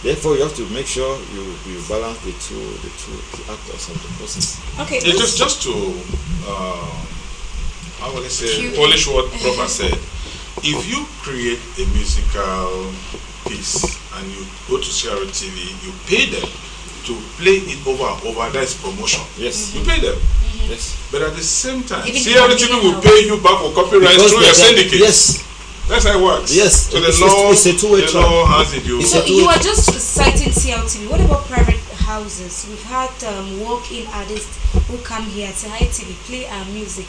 Therefore, you have to make sure you balance the two actors of the process. Okay. Yeah, just to how will I say, polish what Prof said. If you create a musical piece and you go to Sierra TV, you pay them to play it over and over. That's promotion. Yes. You pay them. Yes. But at the same time, Even Sierra TV will pay you back for copyright through your syndicate. Yes. That's how it works. Yes. So It's a two-way track. law has it. So you are just citing CLTV. What about private houses? We've had walk-in artists who come here and say, "Hi TV, play our music,"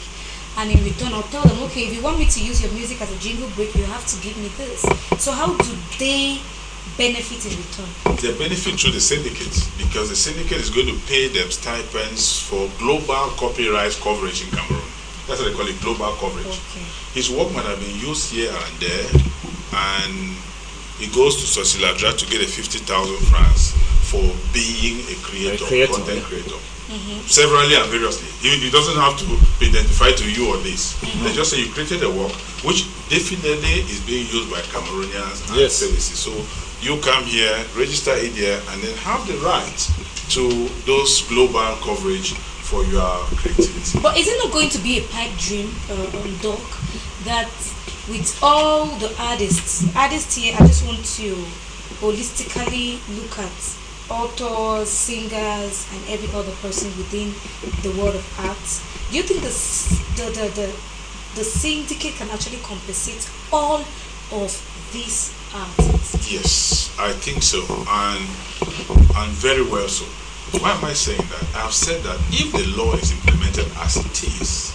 and in return, I'll tell them, "Okay, if you want me to use your music as a jingle break, you have to give me this." So how do they benefit in return? They benefit through the syndicate because the syndicate is going to pay them stipends for global copyright coverage in Cameroon. That's what they call it, global coverage. Okay. His work might have been used here and there, and he goes to Sosiladra to get a 50,000 francs for being a creator, content creator. Severally and variously. He doesn't have to be identified to you or this. They just say you created a work which definitely is being used by Cameroonians and services. So you come here, register it here, and then have the right to those global coverage for your creativity. But is it not going to be a pipe dream on Doc that with all the artists here, I just want to holistically look at authors, singers, and every other person within the world of arts? Do you think the syndicate can actually compensate all of these artists? Yes, I think so, and very well so. Why am I saying that? I've said that if the law is implemented as it is,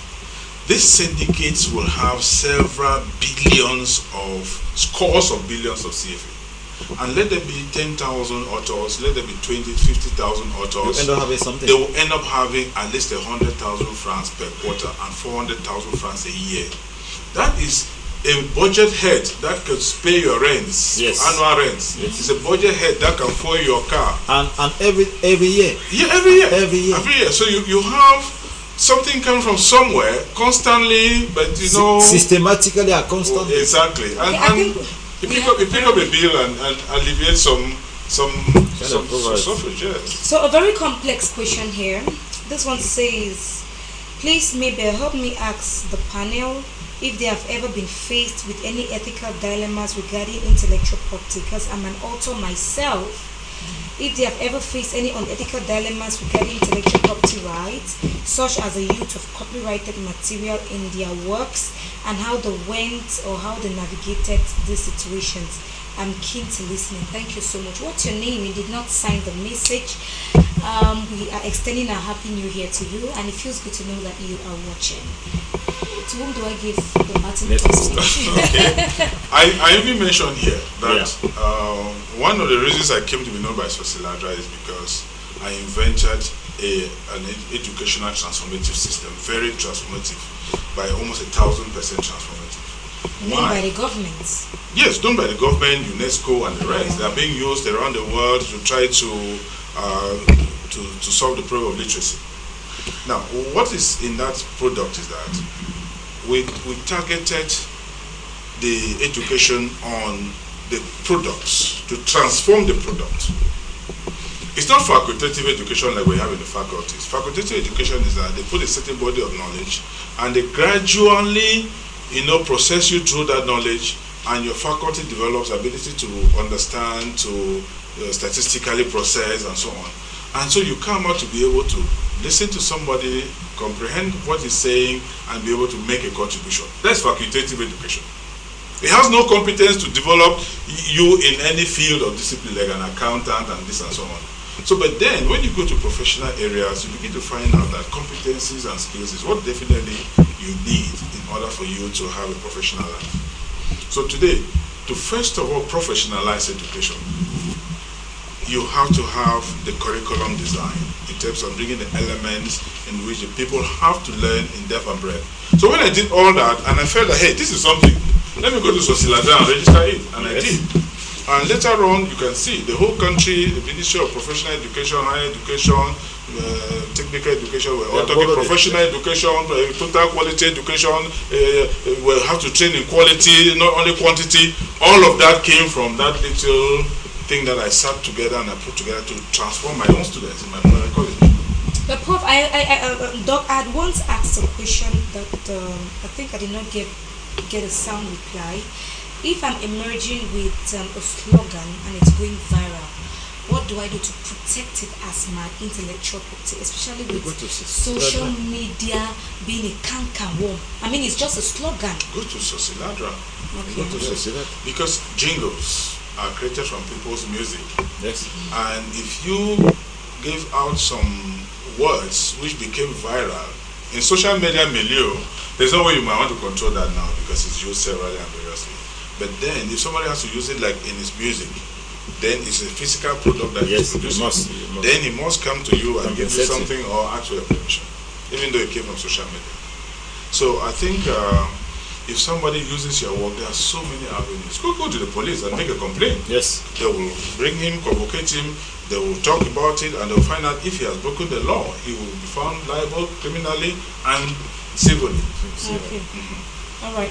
these syndicates will have several billions of, scores of billions of CFA. And let there be 10,000 authors, let there be 20, 50,000 authors. You end up having something. They will end up having at least 100,000 francs per quarter and 400,000 francs a year. That is a budget head that can pay your rents, annual rents. It's a budget head that can fuel your car. And every year. Yeah, every year. So you have something coming from somewhere constantly, but you know, systematically and constantly. Exactly. And you pick up a bill and alleviate some suffrage. Yes. So a very complex question here. This one says, please maybe help me ask the panel if they have ever been faced with any ethical dilemmas regarding intellectual property, because I'm an author myself. If they have ever faced any unethical dilemmas regarding intellectual property rights, such as the use of copyrighted material in their works, and how they went or how they navigated these situations. I'm keen to listening. Thank you so much. What's your name? You did not sign the message. We are extending a happy new year to you, and it feels good to know that you are watching. To whom do I give the button to speak? Okay. I even mentioned here that one of the reasons I came to be known by Sosiladra is because I invented an educational transformative system, very transformative, by almost 1,000% transformative. Done by the government? Yes, done by the government, UNESCO, and the rest. They are being used around the world to try to solve the problem of literacy. Now, what is in that product is that we targeted the education on the products to transform the product. It's not facultative education like we have in the faculties. Facultative education is that they put a certain body of knowledge and they gradually, process you through that knowledge, and your faculty develops ability to understand, to statistically process, and so on. And so you come out to be able to listen to somebody, comprehend what he's saying, and be able to make a contribution. That's facultative education. It has no competence to develop you in any field or discipline like an accountant and this and so on. So, but then when you go to professional areas, you begin to find out that competencies and skills is what definitely you need in order for you to have a professional life. So today, to first of all professionalize education, you have to have the curriculum design in terms of bringing the elements in which the people have to learn in depth and breadth. So when I did all that, and I felt that, hey, this is something, let me go to Sosilada and register it, and I did. And later on, you can see the whole country, the Ministry of Professional Education, Higher Education, Technical Education, we're all talking professional education, total quality education, we'll have to train in quality, not only quantity. All of that came from that little thing that I sat together and I put together to transform my own students in my college. But Prof, Doc, I had once asked a question that I think I did not get a sound reply. If I'm emerging with a slogan and it's going viral, what do I do to protect it as my intellectual property, especially with social media being a canker-worm? I mean, it's just a slogan. Go to Sosiladra. Okay. Go to Sosiladra. Because jingles are created from people's music. Yes. And if you give out some words which became viral in social media milieu, there's no way you might want to control that now because it's used severally and variously. But then if somebody has to use it like in his music, then it's a physical product that he's producing. Then he must come to you and give you something or ask for your permission, even though it came from social media. So I think if somebody uses your work, there are so many avenues. Go to the police and make a complaint. Yes. They will bring him, convocate him, they will talk about it, and they'll find out if he has broken the law. He will be found liable criminally and civilly. Okay. All right.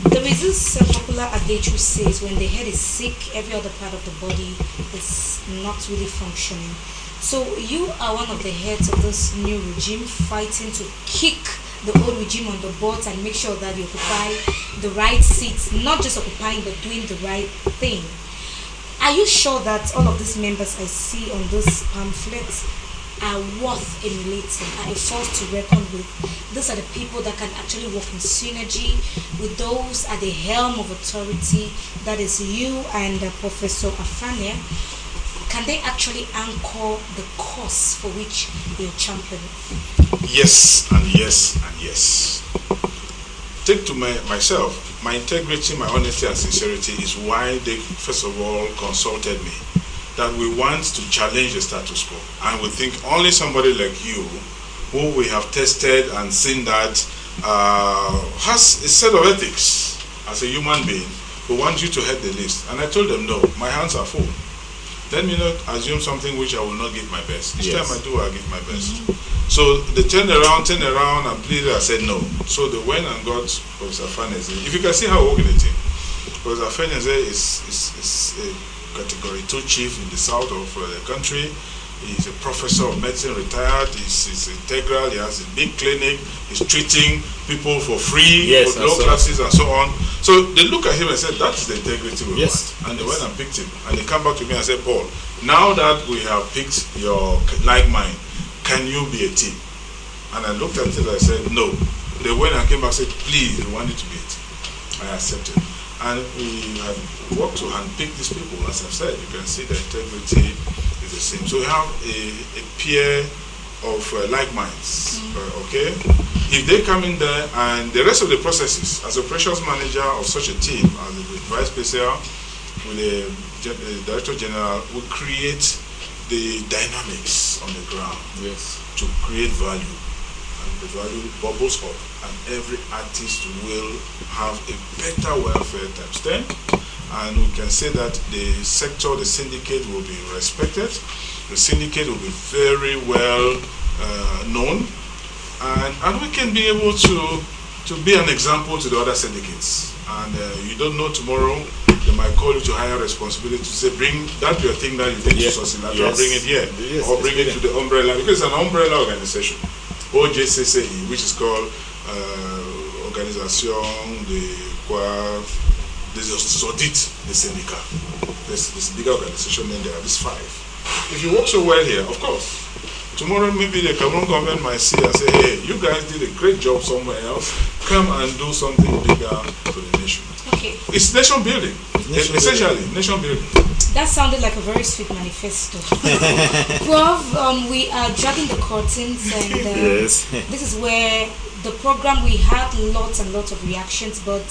There is this popular adage which says when the head is sick, every other part of the body is not really functioning. So you are one of the heads of this new regime, fighting to kick the old regime on the boards and make sure that you occupy the right seats, not just occupying but doing the right thing. Are you sure that all of these members I see on this pamphlets are worth emulating, are a force to reckon with? These are the people that can actually work in synergy with those at the helm of authority, that is you and Professor Afania. Can they actually anchor the cause for which you're championing? Yes, and yes, and yes. Take to myself, my integrity, my honesty and sincerity is why they first of all consulted me. That we want to challenge the status quo, and we think only somebody like you, who we have tested and seen that has a set of ethics as a human being, we want you to head the list. And I told them, no, my hands are full. Let me not assume something which I will not give my best. Each time I do, I give my best. So they turned around and pleaded. I said no. So they went and got Professor Faneze. If you can see how we're working the team, Professor Faneze is a Category 2 chief in the south of the country. He's a professor of medicine, retired. He's integral. He has a big clinic. He's treating people for free, for low classes and so on. So they look at him and said, that is the integrity we want. And they went and picked him. And they come back to me and said, Paul, now that we have picked your like mind, can you be a team? And I looked at it and I said, no. They went and came back and said, please, we want you to be a team. I accepted. And we have worked to handpick these people. As I've said, you can see the integrity is the same. So we have a peer of like minds. Okay? If they come in there and the rest of the processes, as a operations manager of such a team, as the vice president, with the director general, will create the dynamics on the ground to create value. The value bubbles up, and every artist will have a better welfare times 10, and we can say that the sector, the syndicate will be respected, the syndicate will be very well known, and we can be able to be an example to the other syndicates. and you don't know tomorrow. They might call you to higher responsibility to say, bring that your thing that you did to Sosinato, bring it here, or bring it to the umbrella, because it's an umbrella organization, OJCCE, which is called Organisation de des Audits des Syndicats. There's this bigger organization, then there are these 5. If you work so well here, of course, tomorrow maybe the Cameroon government might see and say, hey, you guys did a great job somewhere else, come and do something bigger for the nation. Okay. It's nation building, essentially, nation building. That sounded like a very sweet manifesto. Prof, we are dragging the curtains, and Yes. this is where the program, we had lots and lots of reactions, but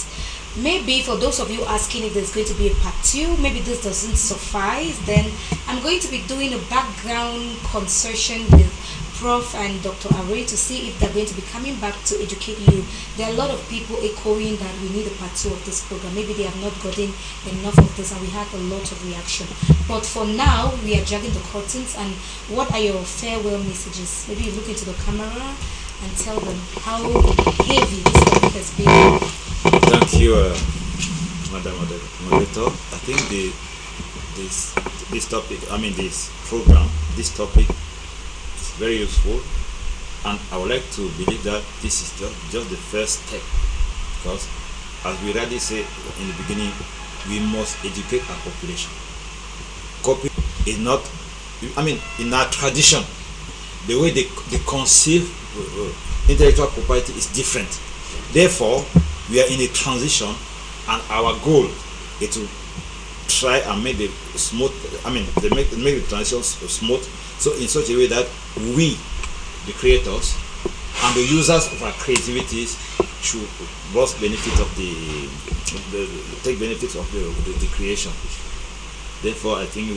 maybe for those of you asking if there's going to be a part 2, maybe this doesn't suffice, then I'm going to be doing a background consultation with Prof and Dr. Array to see if they're going to be coming back to educate you. There are a lot of people echoing that we need a part 2 of this program. Maybe they have not gotten enough of this, and we had a lot of reaction. But for now, we are dragging the curtains. And what are your farewell messages? Maybe you look into the camera and tell them how heavy this topic has been. Thank you, Madam Moderator. I think this topic, this program, this topic is very useful, and I would like to believe that this is just the first step, because as we already said in the beginning, we must educate our population. Copy is not, in our tradition, the way they conceive intellectual property is different. Therefore, we are in a transition, and our goal is to try and make the make the transition smooth, so in such a way that we, the creators and the users of our creativities, should both benefit of take benefits of the creation. Therefore, I think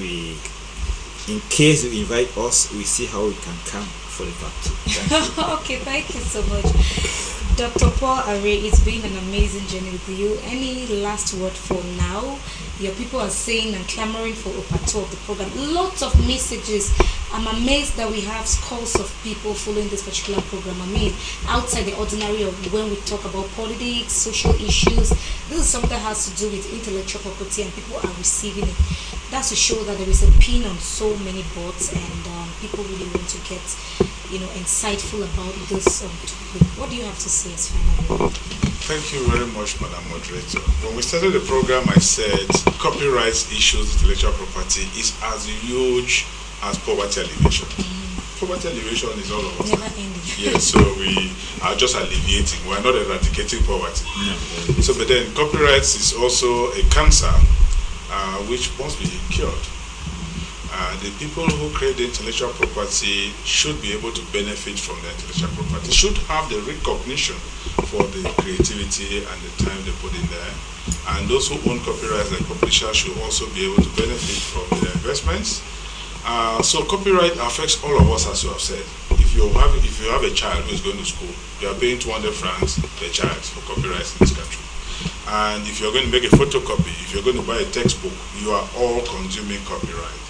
in case you invite us, we see how we can come for the part 2. Okay, thank you so much. Dr. Paul Array, it's been an amazing journey with you. Any last word for now? Your people are saying and clamoring for a part 2 of the program. Lots of messages. I'm amazed that we have scores of people following this particular program. Outside the ordinary of when we talk about politics, social issues, this is something that has to do with intellectual property, and people are receiving it. That's to show that there is a pin on so many boards, and people really want to get insightful about this topic. What do you have to say as final? Thank you very much, Madam Moderator. When we started the program, I said copyright issues, intellectual property is as huge as poverty alleviation. Poverty alleviation is all of us. Never ending. Yes, so we are just alleviating. We are not eradicating poverty. No. So, but then copyright is also a cancer which must be cured. The people who create the intellectual property should be able to benefit from the intellectual property, should have the recognition for the creativity and the time they put in there. And those who own copyrights like publishers should also be able to benefit from the investments. So copyright affects all of us, as you have said. If you have a child who is going to school, you are paying 200 francs per child for copyrights in this country. And if you're going to make a photocopy, if you're going to buy a textbook, you are all consuming copyright.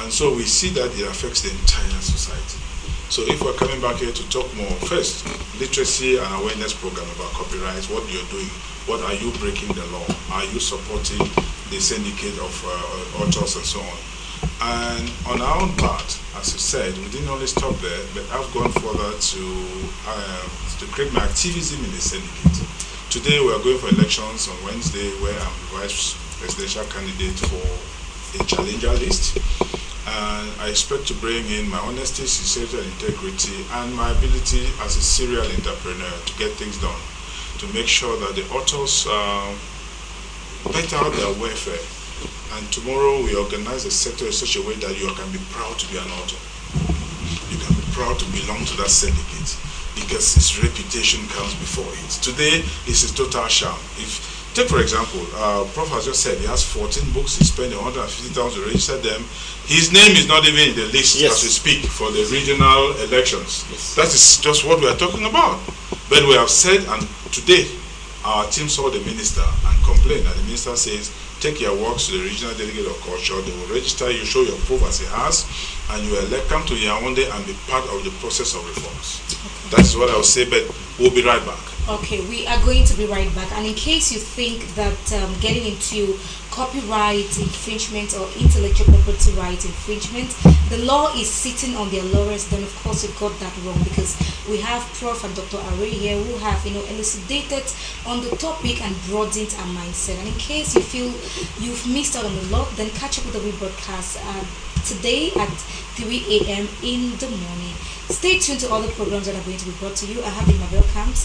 And so we see that it affects the entire society. So if we're coming back here to talk more, first, literacy and awareness program about copyright, what you're doing, what are you breaking the law? Are you supporting the syndicate of authors and so on? And on our own part, as you said, we didn't only stop there, but I've gone further to create my activism in the syndicate. Today we are going for elections on Wednesday, where I'm the vice presidential candidate for a challenger list. And I expect to bring in my honesty, sincerity, and integrity, and my ability as a serial entrepreneur to get things done, to make sure that the authors better out their welfare. And tomorrow we organize the sector in such a way that you can be proud to be an author. You can be proud to belong to that syndicate, because its reputation comes before it. Today, it's a total sham. Take for example, Prof has just said he has 14 books, he spent 150,000 to register them. His name is not even in the list as we speak for the regional elections. That is just what we are talking about. But we have said, and today our team saw the minister and complained, and the minister says, take your works to the regional delegate of culture, they will register you, show your proof as he has, and you will come to Yaoundé and be part of the process of reforms. That is what I will say, but we'll be right back. Okay, we are going to be right back. And in case you think that getting into copyright infringement or intellectual property right infringement, the law is sitting on their laurels, then of course you've got that wrong, because we have Prof and Dr. Are here who have elucidated on the topic and broadened our mindset. And in case you feel you've missed out on the law, then catch up with the rebroadcast today at 3 a.m. in the morning. Stay tuned to all the programs that are going to be brought to you. I have been Mabel Camps.